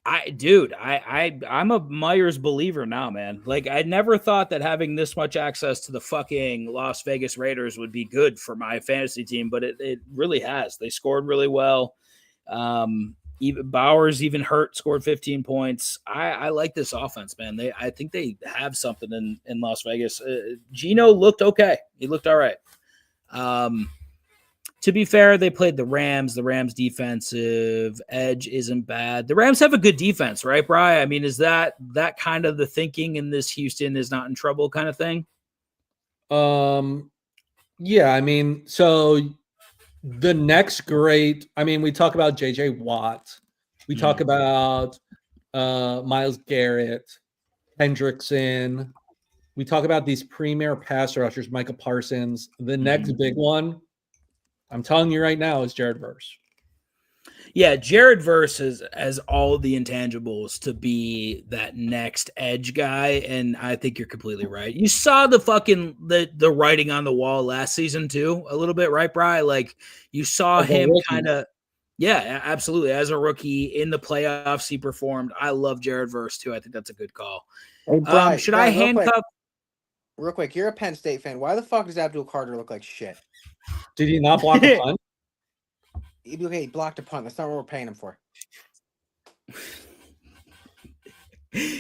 I'm a Myers believer now, man. Like, I never thought that having this much access to the fucking Las Vegas Raiders would be good for my fantasy team, but it really has. They scored really well. Even Bowers, even Hurt, scored 15 points. I like this offense, man. I think they have something in Las Vegas. Geno looked okay. He looked all right. To be fair, they played the Rams. The Rams' defensive edge isn't bad. The Rams have a good defense, right, Bri? I mean, is that kind of the thinking in this Houston is not in trouble kind of thing? Yeah, I mean, so the next great, I mean, we talk about JJ Watt. We talk about Myles Garrett, Hendrickson. We talk about these premier pass rushers, Micah Parsons. The next big one, I'm telling you right now, is Jared Verse. Yeah, Jared Verse has all the intangibles to be that next edge guy, and I think you're completely right. You saw the fucking the writing on the wall last season too, a little bit, right, Bri? Like you saw him kind of, yeah, absolutely. As a rookie in the playoffs, he performed. I love Jared Verse too. I think that's a good call. Hey, Bri, should I handcuff? Real quick, you're a Penn State fan. Why the fuck does Abdul Carter look like shit? Did he not block a punt? Okay, he blocked a punt. That's not what we're paying him for.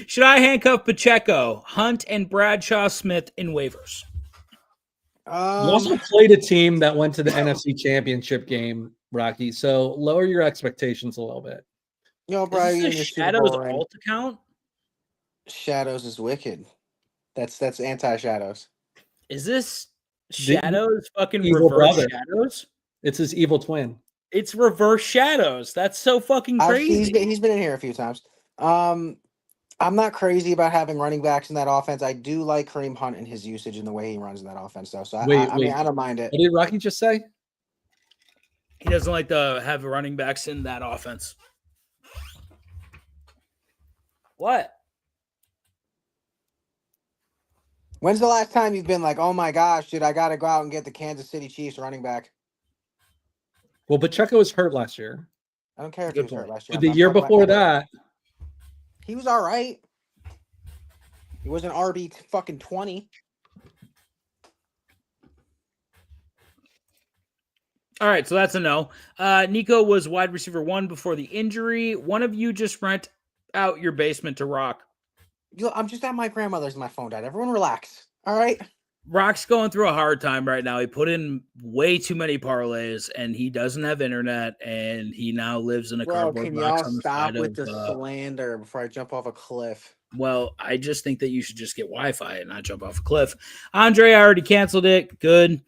Should I handcuff Pacheco, Hunt, and Bradshaw Smith in waivers? You also played a team that went to the NFC Championship game, Rocky. So lower your expectations a little bit. Yo, bro, is this a Shadows alt account? Shadows is wicked. That's anti-Shadows. Is this Shadows fucking evil reverse brother. Shadows? It's his evil twin. It's reverse Shadows. That's so fucking crazy. He's been in here a few times. I'm not crazy about having running backs in that offense. I do like Kareem Hunt and his usage and the way he runs in that offense, though. So I mean, I don't mind it. What did Rocky just say? He doesn't like to have running backs in that offense. What? When's the last time you've been like, oh my gosh, dude, I got to go out and get the Kansas City Chiefs running back? Well, Pacheco was hurt last year. I don't care if he was hurt last year. But the year before that, he was all right. He was an RB fucking 20. All right, so that's a no. Nico was wide receiver 1 before the injury. One of you just rent out your basement to Rock. I'm just at my grandmother's and my phone died. Everyone relax. All right. Rock's going through a hard time right now. He put in way too many parlays, and he doesn't have internet, and he now lives in a cardboard box. Can y'all stop with the slander before I jump off a cliff? Well, I just think that you should just get Wi-Fi and not jump off a cliff. Andre, I already canceled it. Good.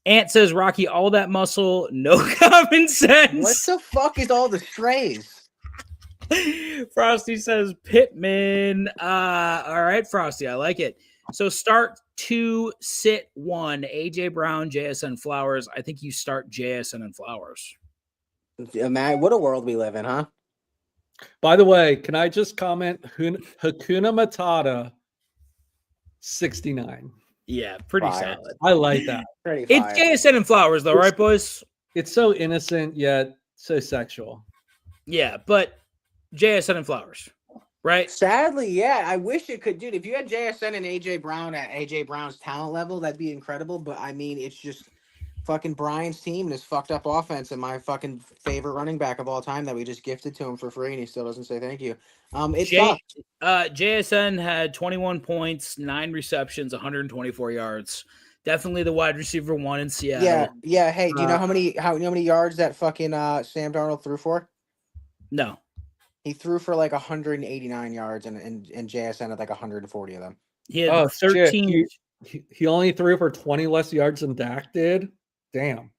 Ant says, Rocky, all that muscle, no common sense. What the fuck is all the strays? Frosty says, Pittman. All right, Frosty, I like it. So start 2, sit 1. AJ Brown, JSN Flowers. I think you start JSN and Flowers. Man, what a world we live in, huh? By the way, can I just comment? Hakuna Matata, 69. Yeah, pretty Fire. solid. I like that. Pretty It's fire. JSN and Flowers, though, right, boys? It's so innocent yet so sexual. Yeah, but JSN and Flowers, right? Sadly, yeah. I wish it could, dude. If you had JSN and AJ Brown at AJ Brown's talent level, that'd be incredible. But I mean, it's just fucking Brian's team and his fucked up offense and my fucking favorite running back of all time that we just gifted to him for free and he still doesn't say thank you. It sucked. JSN had 21 points, 9 receptions, 124 yards. Definitely the wide receiver 1 in Seattle. Yeah. Hey, do you know how many yards that fucking Sam Darnold threw for? No. He threw for like 189 yards and JSN had like 140 of them. He had 13. He only threw for 20 less yards than Dak did. Damn.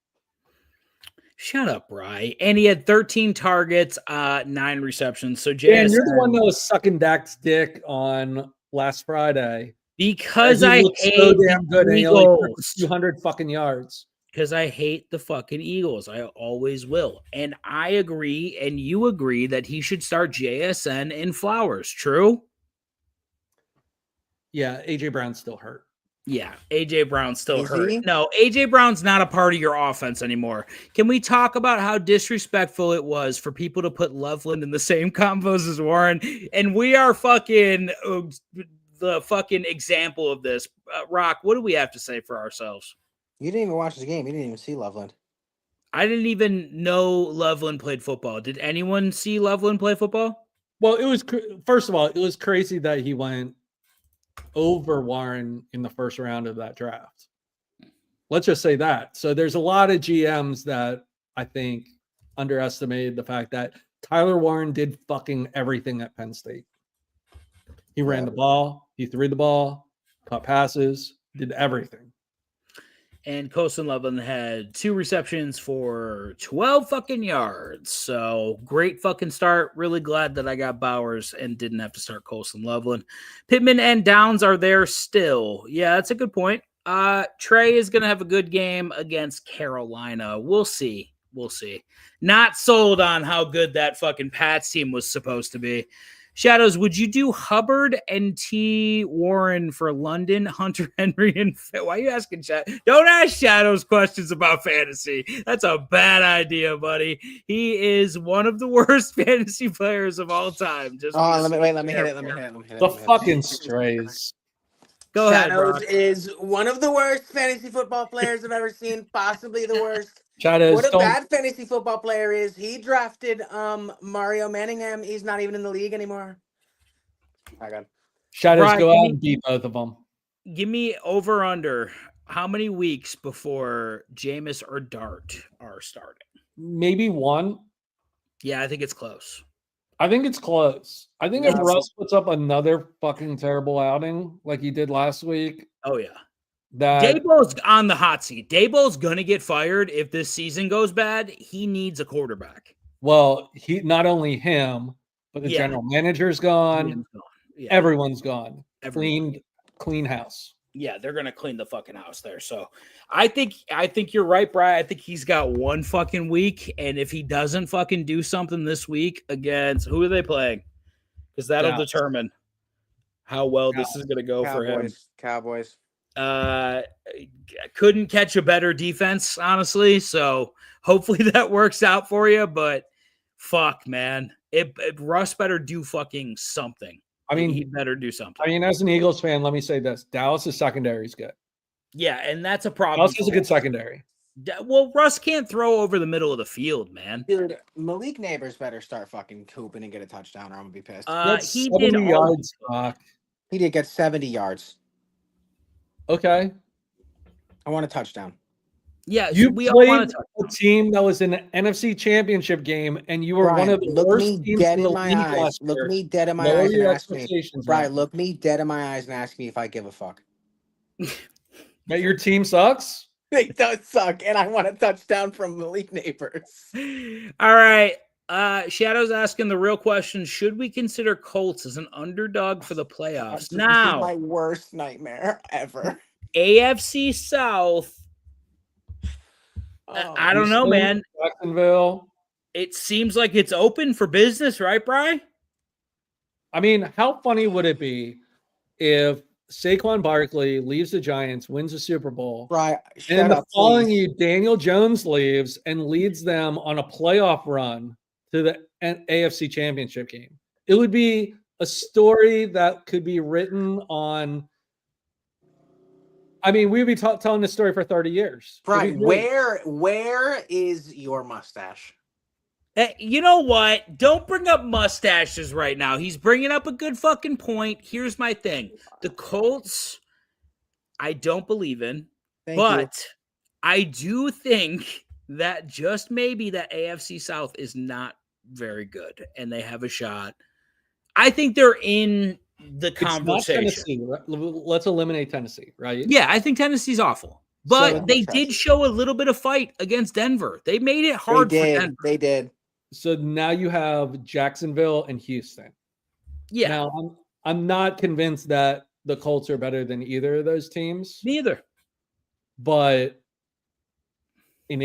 Shut up, Bri. And he had 13 targets, 9 receptions. So JSN, you're the one that was sucking Dak's dick on last Friday. Because I hate so damn good and he only threw for 200 fucking yards. Because I hate the fucking Eagles. I always will. And I agree, and you agree that he should start JSN and Flowers. True? Yeah, AJ Brown's still hurt. Yeah, AJ Brown's still hurt. He? No, AJ Brown's not a part of your offense anymore. Can we talk about how disrespectful it was for people to put Loveland in the same combos as Warren? And we are fucking the fucking example of this. Rock, what do we have to say for ourselves? You didn't even watch the game. You didn't even see Loveland. I didn't even know Loveland played football. Did anyone see Loveland play football? Well, it was first of all, it was crazy that he went over Warren in the first round of that draft. Let's just say that. So there's a lot of GMs that I think underestimated the fact that Tyler Warren did fucking everything at Penn State. He ran the ball, he threw the ball, caught passes, did everything. And Colston Loveland had 2 receptions for 12 fucking yards. So great fucking start. Really glad that I got Bowers and didn't have to start Colston Loveland. Pittman and Downs are there still. Yeah, that's a good point. Trey is going to have a good game against Carolina. We'll see. Not sold on how good that fucking Pats team was supposed to be. Shadows, would you do Hubbard and T. Warren for London, Hunter Henry, and why are you asking? Don't ask Shadows questions about fantasy. That's a bad idea, buddy. He is one of the worst fantasy players of all time. Let me hit it. The fucking strays. Go ahead, Shadows Brock. is one of the worst fantasy football players I've ever seen, possibly the worst. Shadows, what a bad fantasy football player is. He drafted Mario Manningham. He's not even in the league anymore. My God. Shadows, Brian, go out and beat both of them. Give me over under how many weeks before Jameis or Dart are starting? Maybe 1. Yeah, I think it's close. I think it's close. I think if Russ puts up another fucking terrible outing like he did last week. Oh, yeah. That Dabo's on the hot seat. Dabo's going to get fired if this season goes bad. He needs a quarterback. Well, he not only him, but the general manager's gone. Yeah. Everyone's gone. Clean house. Yeah, they're going to clean the fucking house there. So I think you're right, Brian. I think he's got 1 fucking week. And if he doesn't fucking do something this week against who are they playing? Because that'll determine how well this is going to go for him. Cowboys. Couldn't catch a better defense, honestly. So hopefully that works out for you. But fuck, man, Russ better do fucking something. I mean, he better do something. I mean, as an Eagles fan, let me say this: Dallas' secondary is good. Yeah, and that's a problem. Dallas is a good secondary. Well, Russ can't throw over the middle of the field, man. Dude, Malik Neighbors better start fucking hooping and get a touchdown, or I'm gonna be pissed. He did 70 yards. He did get 70 yards. Okay. I want a touchdown. Yeah, you so we played all want a team that was in an NFC Championship game, and you were Brian, one of the worst teams in the league last year. Look me dead in my eyes and ask me. Brian, look me dead in my eyes and ask me if I give a fuck. That your team sucks? It does suck, and I want a touchdown from Malik Neighbors. All right. Shadow's asking the real question: should we consider Colts as an underdog for the playoffs? This Now, is my worst nightmare ever. AFC South. I don't know, man. Jacksonville. It seems like it's open for business, right, Bri? I mean, how funny would it be if Saquon Barkley leaves the Giants, wins the Super Bowl, Right? and the following year, Daniel Jones leaves and leads them on a playoff run to the AFC Championship game? It would be a story that could be written on. I mean, we'd be telling this story for 30 years. Right. Where is your mustache? You know what? Don't bring up mustaches right now. He's bringing up a good fucking point. Here's my thing. The Colts, I don't believe in. But I do think that just maybe that AFC South is not very good and they have a shot. I think they're in the conversation. It's not Tennessee. Let's eliminate Tennessee, right? Yeah, I think Tennessee's awful. But they did show a little bit of fight against Denver. They made it hard for Denver. They did. So now you have Jacksonville and Houston. Yeah. Now I'm not convinced that the Colts are better than either of those teams. Neither. But one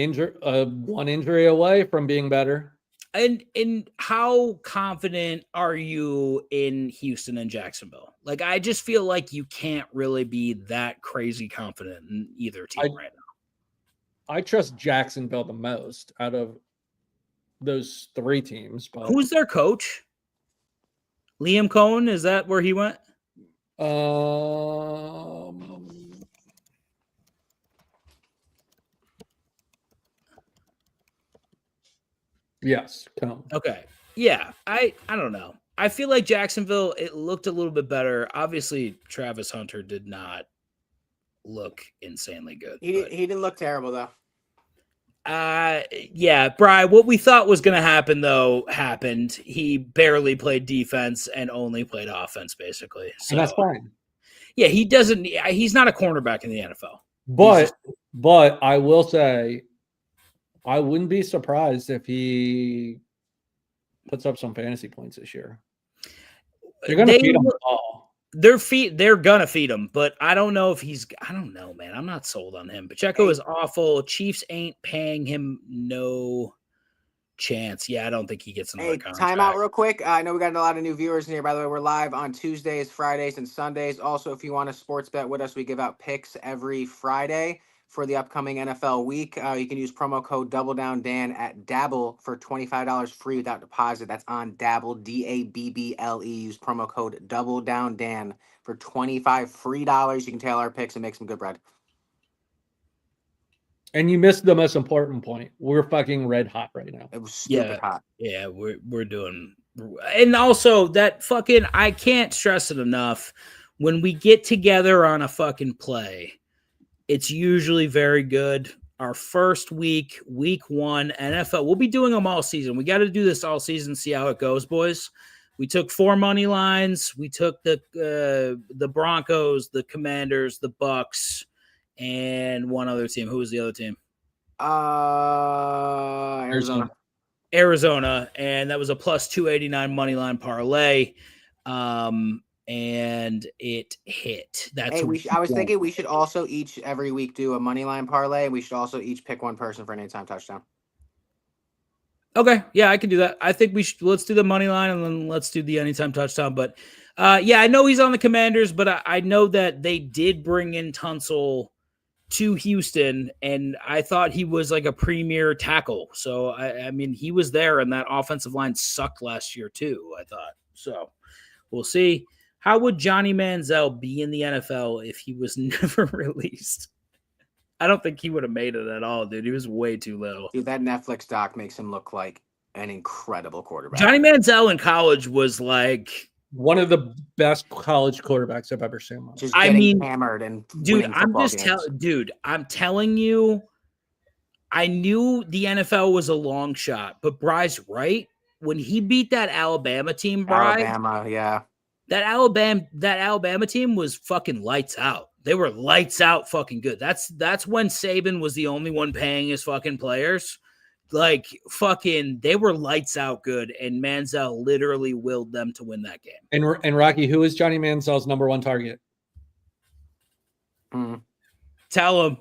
injury away from being better. And how confident are you in Houston and Jacksonville? Like, I just feel like you can't really be that crazy confident in either team right now. I trust Jacksonville the most out of those three teams. But who's their coach? Liam Cohen? Is that where he went? Yes. Come. Okay. Yeah. I don't know. I feel like Jacksonville, it looked a little bit better. Obviously, Travis Hunter did not look insanely good. He didn't look terrible, though. Yeah, Bri, what we thought was going to happen, though, happened. He barely played defense and only played offense, basically. So and that's fine. Yeah, he's not a cornerback in the NFL. But I will say, I wouldn't be surprised if he puts up some fantasy points this year. They're going to feed him the ball. They're going to feed him, but I don't know if I don't know, man. I'm not sold on him. Pacheco is awful. Chiefs ain't paying him no chance. Yeah, I don't think he gets another contract. Time out real quick. I know we got a lot of new viewers in here. By the way, we're live on Tuesdays, Fridays, and Sundays. Also, if you want to sports bet with us, we give out picks every Friday for the upcoming NFL week. You can use promo code DoubleDownDan at Dabble for $25 free without deposit. That's on Dabble, DABBLE. Use promo code DoubleDownDan for $25 free. You can tail our picks and make some good bread. And you missed the most important point. We're fucking red hot right now. It was stupid hot. Yeah, we're doing. And also that fucking, I can't stress it enough. When we get together on a fucking play, it's usually very good. Our first week 1, NFL. We'll be doing them all season. We got to do this all season, see how it goes, boys. We took 4 money lines. We took the Broncos, the Commanders, the Bucks, and one other team. Who was the other team? Arizona, and that was a plus 289 money line parlay. And it hit. That's I was thinking we should also each every week do a money line parlay. We should also each pick one person for an anytime touchdown. Okay, yeah, I can do that. I think we should. Let's do the money line and then let's do the anytime touchdown. But yeah, I know he's on the Commanders, but I know that they did bring in Tunsil to Houston, and I thought he was like a premier tackle. So I mean, he was there, and that offensive line sucked last year too. I thought so. We'll see. How would Johnny Manziel be in the NFL if he was never released? I don't think he would have made it at all, dude. He was way too little. Dude, that Netflix doc makes him look like an incredible quarterback. Johnny Manziel in college was like one of the best college quarterbacks I've ever seen. Just hammered and dude, I'm telling you, I knew the NFL was a long shot, but Bry's right. When he beat that Alabama team, Bry, yeah. That Alabama team was fucking lights out. They were lights out fucking good. That's when Saban was the only one paying his fucking players. Like fucking, they were lights out good, and Manziel literally willed them to win that game. And Rocky, who is Johnny Manziel's number one target? Tell him.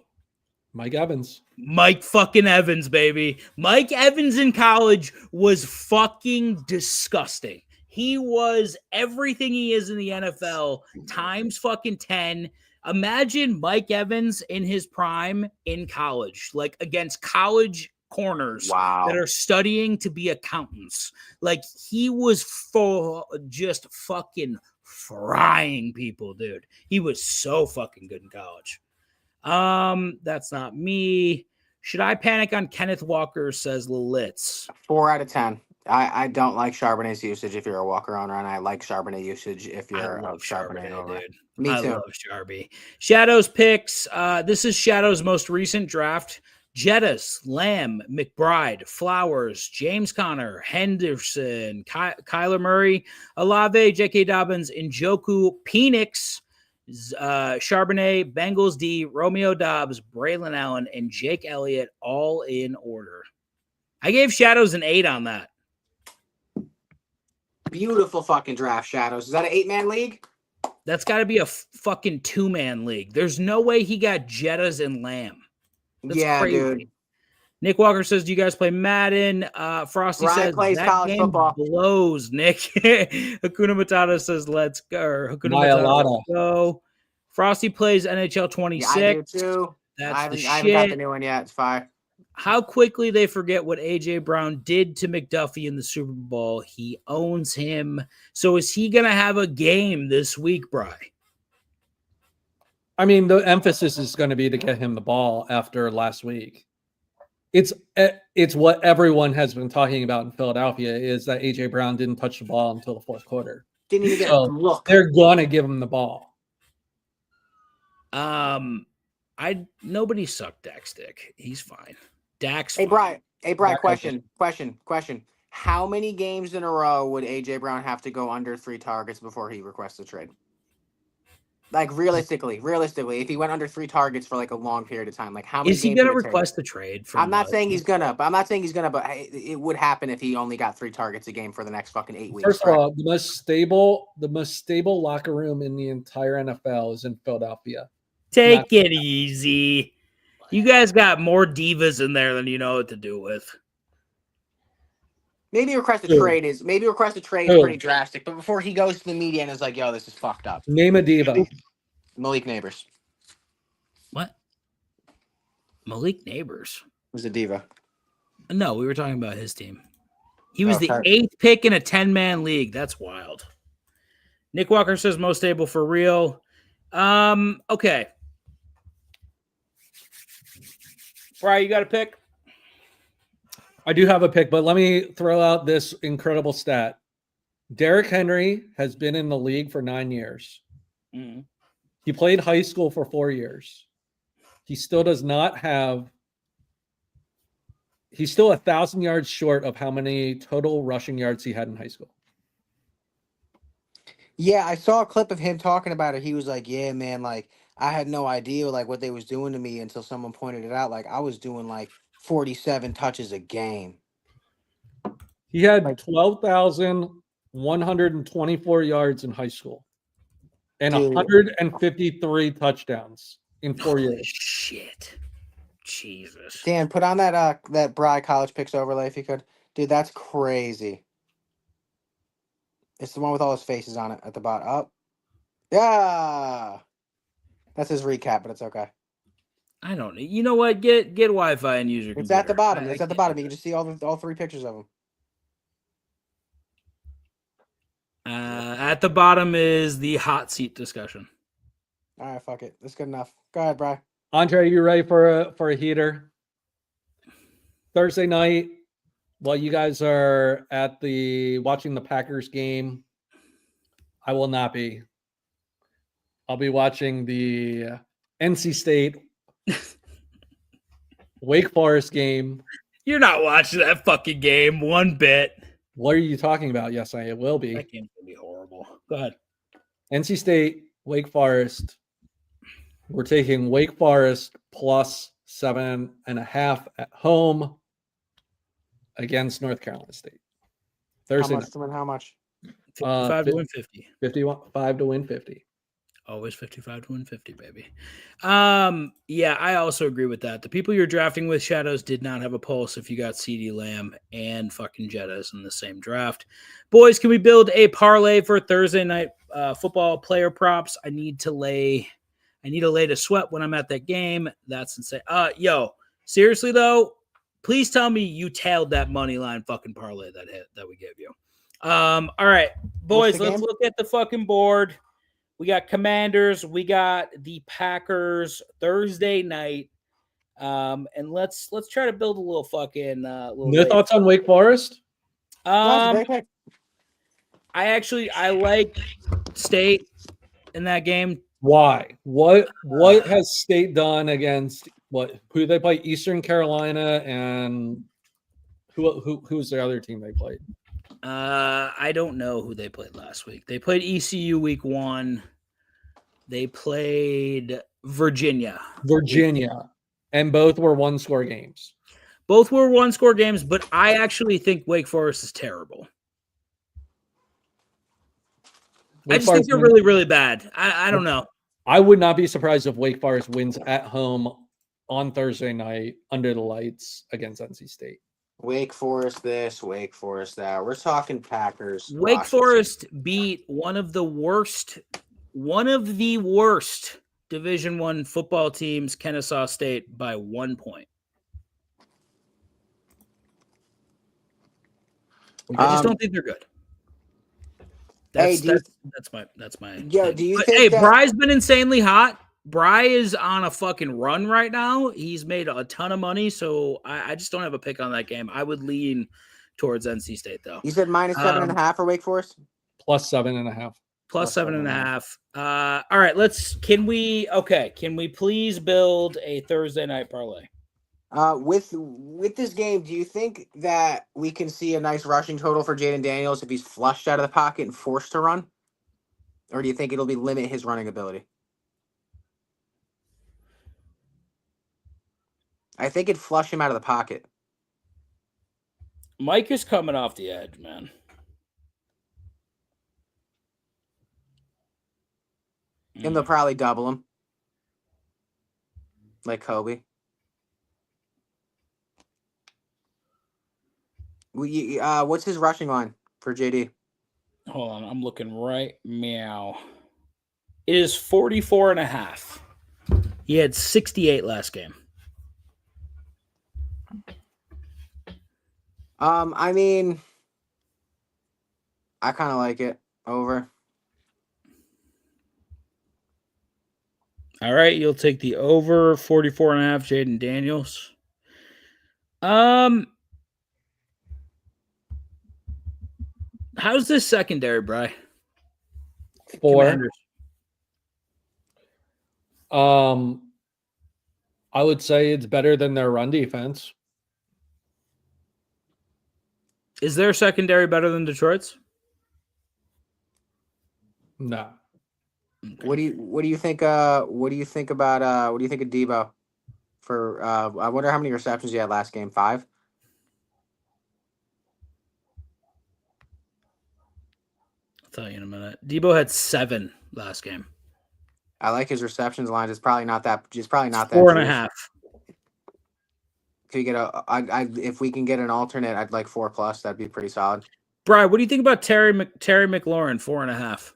Mike Evans. Mike fucking Evans, baby. Mike Evans in college was fucking disgusting. He was everything he is in the NFL times fucking 10. Imagine Mike Evans in his prime in college, like against college corners that are studying to be accountants. Like he was just fucking frying people, dude. He was so fucking good in college. That's not me. Should I panic on Kenneth Walker, says Lilitz? 4 out of 10. I don't like Charbonnet's usage if you're a Walker owner, and I like Charbonnet usage if you're a Charbonnet owner. Dude. Me too. I love Charby. Shadows picks. This is Shadow's most recent draft. Jettas, Lamb, McBride, Flowers, James Conner, Henderson, Kyler Murray, Olave, J.K. Dobbins, Njoku, Penix, Charbonnet, Bengals D, Romeo Dobbs, Braylon Allen, and Jake Elliott all in order. I gave Shadows an 8 on that. Beautiful fucking draft, Shadows. Is that an 8-man league? That's got to be a fucking 2-man league. There's no way he got Jettas and Lamb. That's crazy. Dude. Nick Walker says, do you guys play Madden? Frosty Ryan says, plays that college game football. Blows, Nick. Hakuna Matata says, let's go. Hakuna Matata, let's go. Frosty plays NHL 26. Yeah, I do too. That's I haven't shit. got the new one yet. It's fire. How quickly they forget what A.J. Brown did to McDuffie in the Super Bowl. He owns him. So is he going to have a game this week, Bri? I mean, the emphasis is going to be to get him the ball after last week. It's what everyone has been talking about in Philadelphia is that A.J. Brown didn't touch the ball until the fourth quarter. Didn't even get a look. They're going to give him the ball. Nobody sucked Dak's dick. He's fine. Dak's fine. Hey, Bri, question. How many games in a row would A.J. Brown have to go under 3 targets before he requests a trade? Like realistically, if he went under 3 targets for like a long period of time, like how many is he going to request the trade? I'm not saying he's gonna, but it would happen if he only got 3 targets a game for the next fucking 8 weeks. First of all, the most stable locker room in the entire NFL is in Philadelphia. Take it easy. You guys got more divas in there than you know what to do with. Maybe request a trade is pretty drastic, but before he goes to the media and is like, "Yo, this is fucked up." Name a diva. Malik Neighbors. What? Malik Neighbors was a diva. No, we were talking about his team. He was the 8th pick in a 10-man league. That's wild. Nick Walker says most stable for real. Okay. Brian, you got a pick? I do have a pick, but let me throw out this incredible stat. Derrick Henry has been in the league for 9 years. Mm-hmm. He played high school for 4 years. He still does not have. He's still 1,000 yards short of how many total rushing yards he had in high school. Yeah, I saw a clip of him talking about it. He was like, "Yeah, man, like I had no idea like what they was doing to me until someone pointed it out. Like I was doing like 47 touches a game." He had 12,124 yards in high school and 153 touchdowns in 4 years. Shit. Jesus. Dan, put on that Bri college picks overlay if you could. Dude, that's crazy. It's the one with all his faces on it at the bottom. Up. Yeah. That's his recap, but it's okay. I don't know. You know what? Get Wi-Fi and use your computer. It's at the bottom. It's at the bottom. You can just see all 3 pictures of him. At the bottom is the hot seat discussion. All right, fuck it. That's good enough. Go ahead, Bri. Andre, you ready for a heater? Thursday night, while you guys are watching the Packers game, I will not be. I'll be watching the NC State Wake Forest game. You're not watching that fucking game one bit. What are you talking about? Yes, I will be. That game's gonna be horrible. Go ahead. NC State, Wake Forest. We're taking Wake Forest plus 7.5 at home. against North Carolina State. Thursday How much to win? How much? 55 to win 50. 55 to win 50. Always 55 to win 50, baby. Yeah, I also agree with that. The people you're drafting with, Shadows, did not have a pulse if you got CeeDee Lamb and fucking Jettas in the same draft. Boys, can we build a parlay for Thursday night football player props? I need to lay to sweat when I'm at that game. That's insane. Yo, seriously though, please tell me you tailed that money line fucking parlay that we gave you. All right, boys, let's look at the fucking board. We got Commanders. We got the Packers Thursday night. And let's try to build a little fucking No thoughts on Wake Forest? I like State in that game. Why? What has State done against who they play? Eastern Carolina, and who's the other team they played? I don't know who they played last week. They played ECU week 1. They played Virginia, and both were one-score games. Both were one-score games, but I actually think Wake Forest is terrible. I just think they're really, really bad. I don't know. I would not be surprised if Wake Forest wins at home on Thursday night under the lights against NC State. Wake Forest this, Wake Forest that. We're talking Packers. Wake Forest beat one of the worst Division I football teams, Kennesaw State, by 1 point. I just don't think they're good. That's my. Yeah, do you think? Hey, Bry's been insanely hot. Bry is on a fucking run right now. He's made a ton of money, so I just don't have a pick on that game. I would lean towards NC State, though. You said minus 7.5 for Wake Forest? Plus 7.5. Plus 7.5. All right, can we please build a Thursday night parlay? With this game, do you think that we can see a nice rushing total for Jaden Daniels if he's flushed out of the pocket and forced to run? Or do you think it'll limit his running ability? I think it'd flush him out of the pocket. Mike is coming off the edge, man. And they'll probably double him. Like Kobe. What's his rushing line for JD? Hold on, I'm looking right meow. It is 44.5. He had 68 last game. I mean, I kind of like it. Over. All right, you'll take the over 44.5, Jaden Daniels. How's this secondary, Bri? 4. Commanders. I would say it's better than their run defense. Is their secondary better than Detroit's? No. Okay. What do you think about what do you think of Debo? For I wonder how many receptions he had last game. 5? I'll tell you in a minute. Debo had 7 last game. I like his receptions lines. It's probably not that. 4.5. If you get if we can get an alternate, I'd like 4+. That'd be pretty solid. Brian, what do you think about Terry McLaurin 4.5?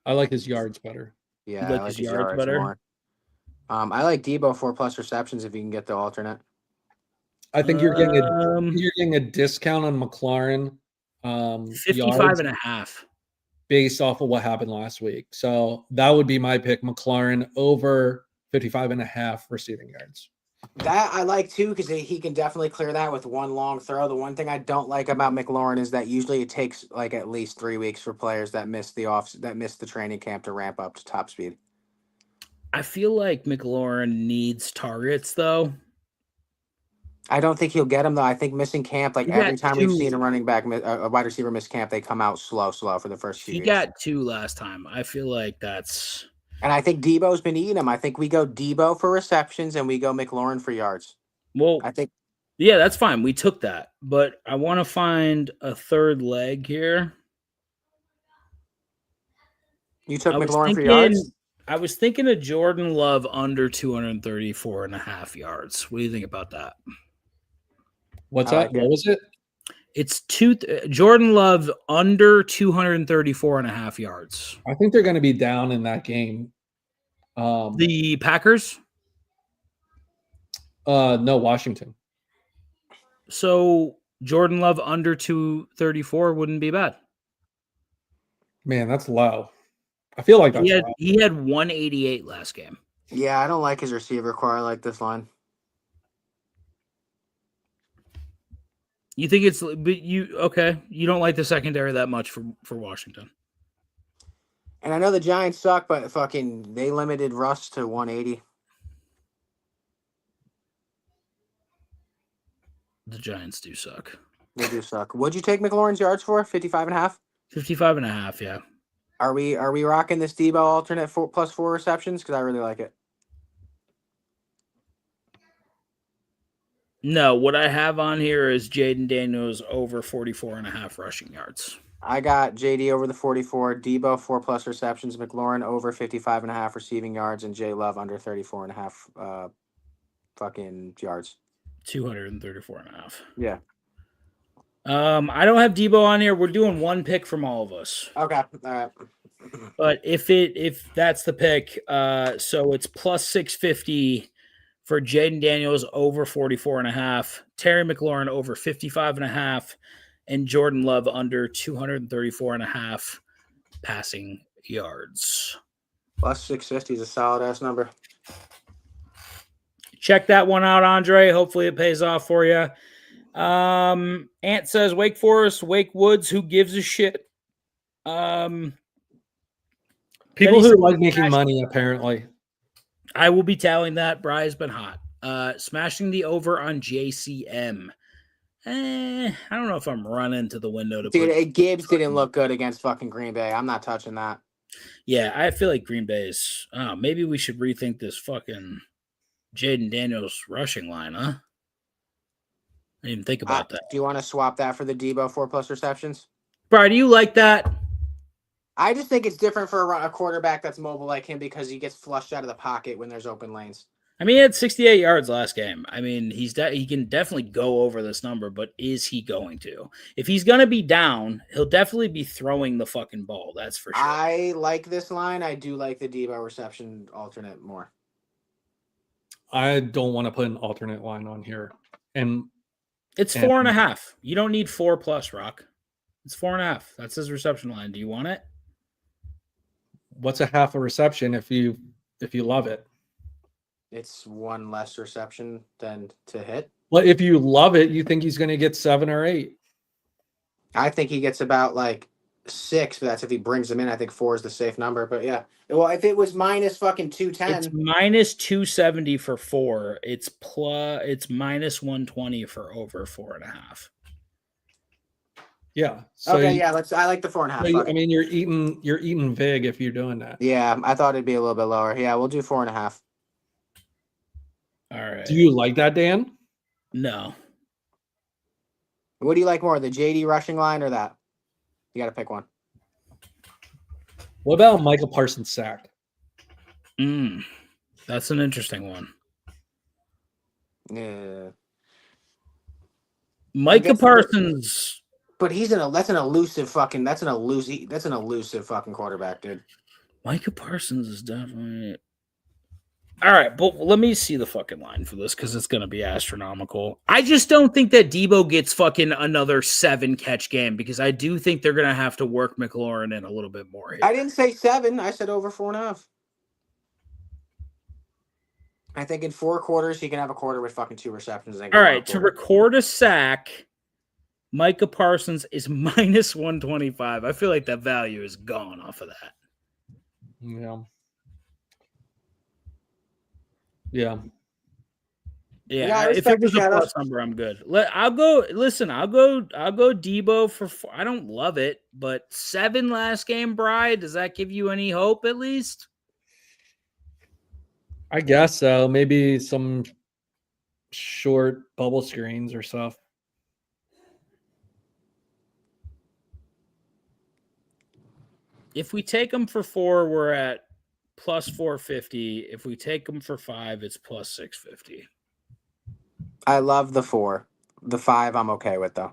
I like his yards better. Yeah, I like his yards better. More. I like Debo 4+ receptions if you can get the alternate. I think you're getting a discount on McLaurin. 55.5 based off of what happened last week. So that would be my pick. McLaurin over 55.5 receiving yards. That I like too, because he can definitely clear that with one long throw. The one thing I don't like about McLaurin is that usually it takes like at least 3 weeks for players that miss the training camp to ramp up to top speed. I feel like McLaurin needs targets though. I don't think he'll get them though. I think missing camp, like every time we've seen a running back, a wide receiver miss camp, they come out slow for the first few weeks. He got 2 last time. I feel like that's. And I think Debo's been eating them. I think we go Debo for receptions and we go McLaurin for yards. Well, I think Yeah, that's fine. We took that, but I want to find a third leg here. You took McLaurin for yards? I was thinking of Jordan Love under 234.5 yards. What do you think about that? What's that? What was it? It's Jordan Love under 234.5 yards. I think they're going to be down in that game. The Packers? No, Washington. So Jordan Love under 234 wouldn't be bad. Man, that's low. I feel like that's low. He had 188 last game. Yeah, I don't like his receiver core. I like this line. You think it's but you don't like the secondary that much for Washington. And I know the Giants suck, but fucking they limited Russ to 180. The Giants do suck. They do suck. What'd you take McLaurin's yards for? 55.5? 55.5, yeah. Are we rocking this Debo alternate plus 4 receptions? Because I really like it. No, what I have on here is Jaden Daniels over 44.5 rushing yards. I got JD over the 44, Debo 4+ receptions, McLaurin over 55.5 receiving yards, and J Love under 34.5 fucking yards. 234.5. Yeah. I don't have Debo on here. We're doing one pick from all of us. Okay. All right. But if that's the pick, so it's plus 650 for Jaden Daniels over 44.5, Terry McLaurin over 55.5, and Jordan Love under 234.5 passing yards. Plus 650 is a solid ass number. Check that one out, Andre. Hopefully it pays off for you. Ant says Wake Forest, Wake Woods, who gives a shit? People who like making money, apparently. I will be tallying that. Bry's been hot. Smashing the over on JCM. I don't know if I'm running to the window to Dude, Gibbs didn't look good against fucking Green Bay. I'm not touching that. Yeah, I feel like Green Bay's maybe we should rethink this fucking Jaden Daniels rushing line, huh? I didn't even think about that. Do you want to swap that for the Debo 4+ receptions? Bry, do you like that? I just think it's different for a quarterback that's mobile like him because he gets flushed out of the pocket when there's open lanes. I mean, he had 68 yards last game. I mean, he can definitely go over this number, but is he going to? If he's going to be down, he'll definitely be throwing the fucking ball. That's for sure. I like this line. I do like the Debo reception alternate more. I don't want to put an alternate line on here. And it's 4.5. You don't need 4+, Rock. It's 4.5. That's his reception line. Do you want it? What's a half a reception if you love it? It's one less reception than to hit. Well, if you love it, you think he's going to get 7 or 8. I think he gets about like 6, but that's if he brings them in. I think 4 is the safe number. But yeah, well, if it was minus fucking 210, it's minus 270 for 4. It's minus 120 for over 4.5. Yeah. So okay. Yeah. I like the 4.5. So I mean, you're eating vig if you're doing that. Yeah, I thought it'd be a little bit lower. Yeah, we'll do 4.5. All right. Do you like that, Dan? No. What do you like more, the JD rushing line or that? You got to pick one. What about Michael Parsons sack? That's an interesting one. Yeah. Micah Parsons. But that's an elusive fucking quarterback, dude. Micah Parsons is definitely. All right, but let me see the fucking line for this because it's going to be astronomical. I just don't think that Debo gets fucking another 7-catch game because I do think they're going to have to work McLaurin in a little bit more here. I didn't say 7. I said over 4.5. I think in 4 quarters, he can have a quarter with fucking 2 receptions. All right, to record a sack, Micah Parsons is minus 125. I feel like that value is gone off of that. Yeah. Yeah. Yeah, if it was a plus number, I'm good. I'll go Debo for 4. I don't love it, but 7 last game, Bri. Does that give you any hope at least? I guess so. Maybe some short bubble screens or stuff. If we take them for 4, we're at plus 450. If we take them for 5, it's plus 650. I love the 4. The 5, I'm okay with though.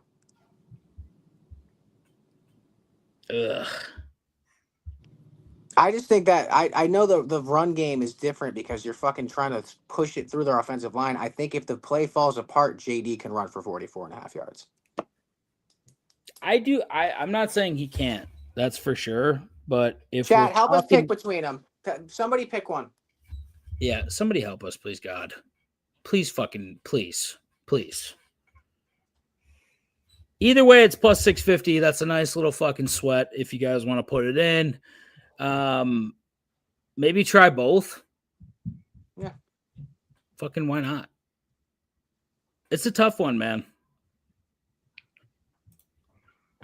Ugh. I just think that I know the run game is different because you're fucking trying to push it through their offensive line. I think if the play falls apart, JD can run for 44.5 yards. I'm not saying he can't. That's for sure. But if Chad, help us pick between them. Somebody pick one. Yeah, somebody help us, please, God. Please, please. Either way, it's plus 650. That's a nice little fucking sweat if you guys want to put it in. Maybe try both. Yeah. Fucking why not? It's a tough one, man.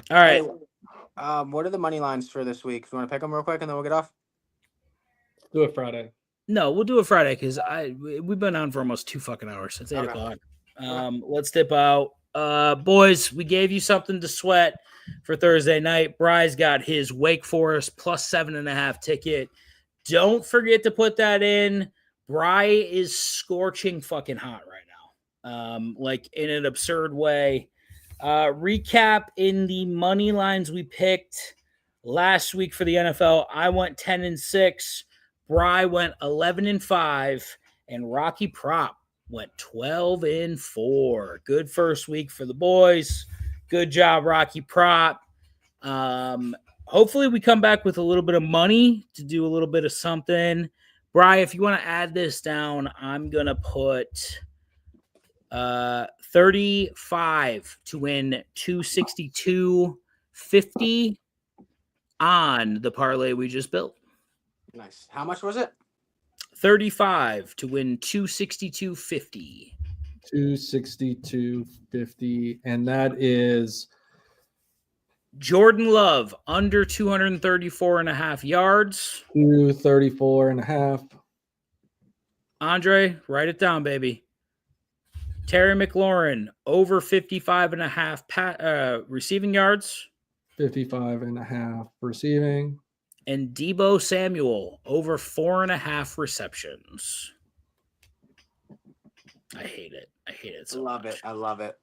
All right. Hey, what are the money lines for this week? If you want to pick them real quick and then we'll get off. Do it Friday. No, we'll do it Friday because we've been on for almost 2 fucking hours. It's 8 o'clock. Let's dip out. Boys, we gave you something to sweat for Thursday night. Bry's got his Wake Forest plus 7.5 ticket. Don't forget to put that in. Bry is scorching fucking hot right now. Like in an absurd way. Recap in the money lines we picked last week for the NFL. I went 10-6. Bry went 11-5, and Rocky Prop went 12-4. Good first week for the boys. Good job, Rocky Prop. Hopefully we come back with a little bit of money to do a little bit of something. Bry, if you want to add this down, I'm going to put 35 to win 262.50 on the parlay we just built. Nice. How much was it? 35 to win 262.50. 262.50, and that is Jordan Love under 234.5 yards. 234.5. Andre, write it down, baby. Terry McLaurin over 55.5 receiving yards. 55.5 receiving. And Deebo Samuel over 4.5 receptions. I hate it. So love much. it. I love it.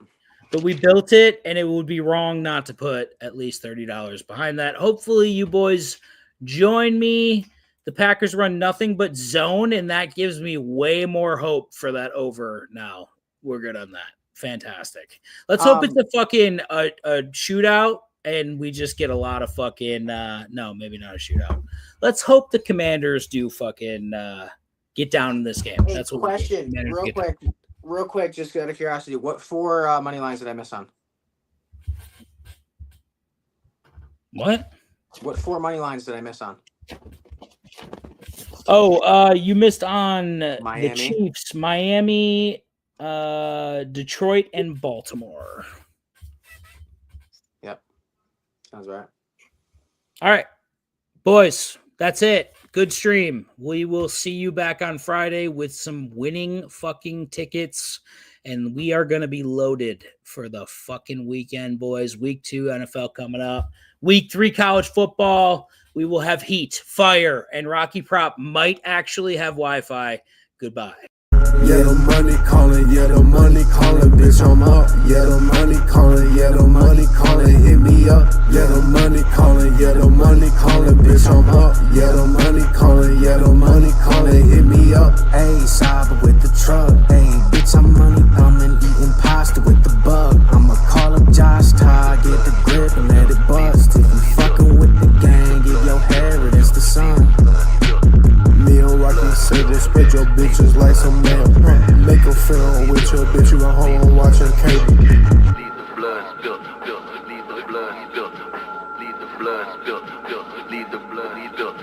But we built it, and it would be wrong not to put at least $30 behind that. Hopefully you boys join me. The Packers run nothing but zone, and that gives me way more hope for that over now. We're good on that. Fantastic. Let's hope it's a fucking a shootout, and we just get a lot of fucking no, maybe not a shootout. Let's hope the Commanders do fucking get down in this game. Hey, that's what question real quick, just out of curiosity. What 4 money lines did I miss on? What 4 money lines did I miss on? Oh, you missed on Miami. The Chiefs, Miami, Detroit, and Baltimore. Yep. Sounds right. All right, boys, that's it. Good stream. We will see you back on Friday with some winning fucking tickets, and we are going to be loaded for the fucking weekend, boys. Week 2 NFL coming up. Week 3 college football. We will have heat, fire, and Rocky Prop might actually have Wi-Fi. Goodbye. Yeah, the money calling, bitch, I'm up. Yeah, the money calling, hit me up. Yeah, the money calling, bitch, I'm up. Yeah, the money calling, hit me up. Ayy, Saba with the truck. Ayy, bitch, I'm money thumbing, eating pasta with the bug. I'ma call up Josh Todd, get the grip and let it bust. If you fucking with the gang, get your hair, it's the sun. Meal rockin' silver, spread your bitches like some mail. Make a film with your bitch, you at home watching cable. Leave the blood spilt, leave the blood spilt, leave the blood spilt, leave the blood spilt.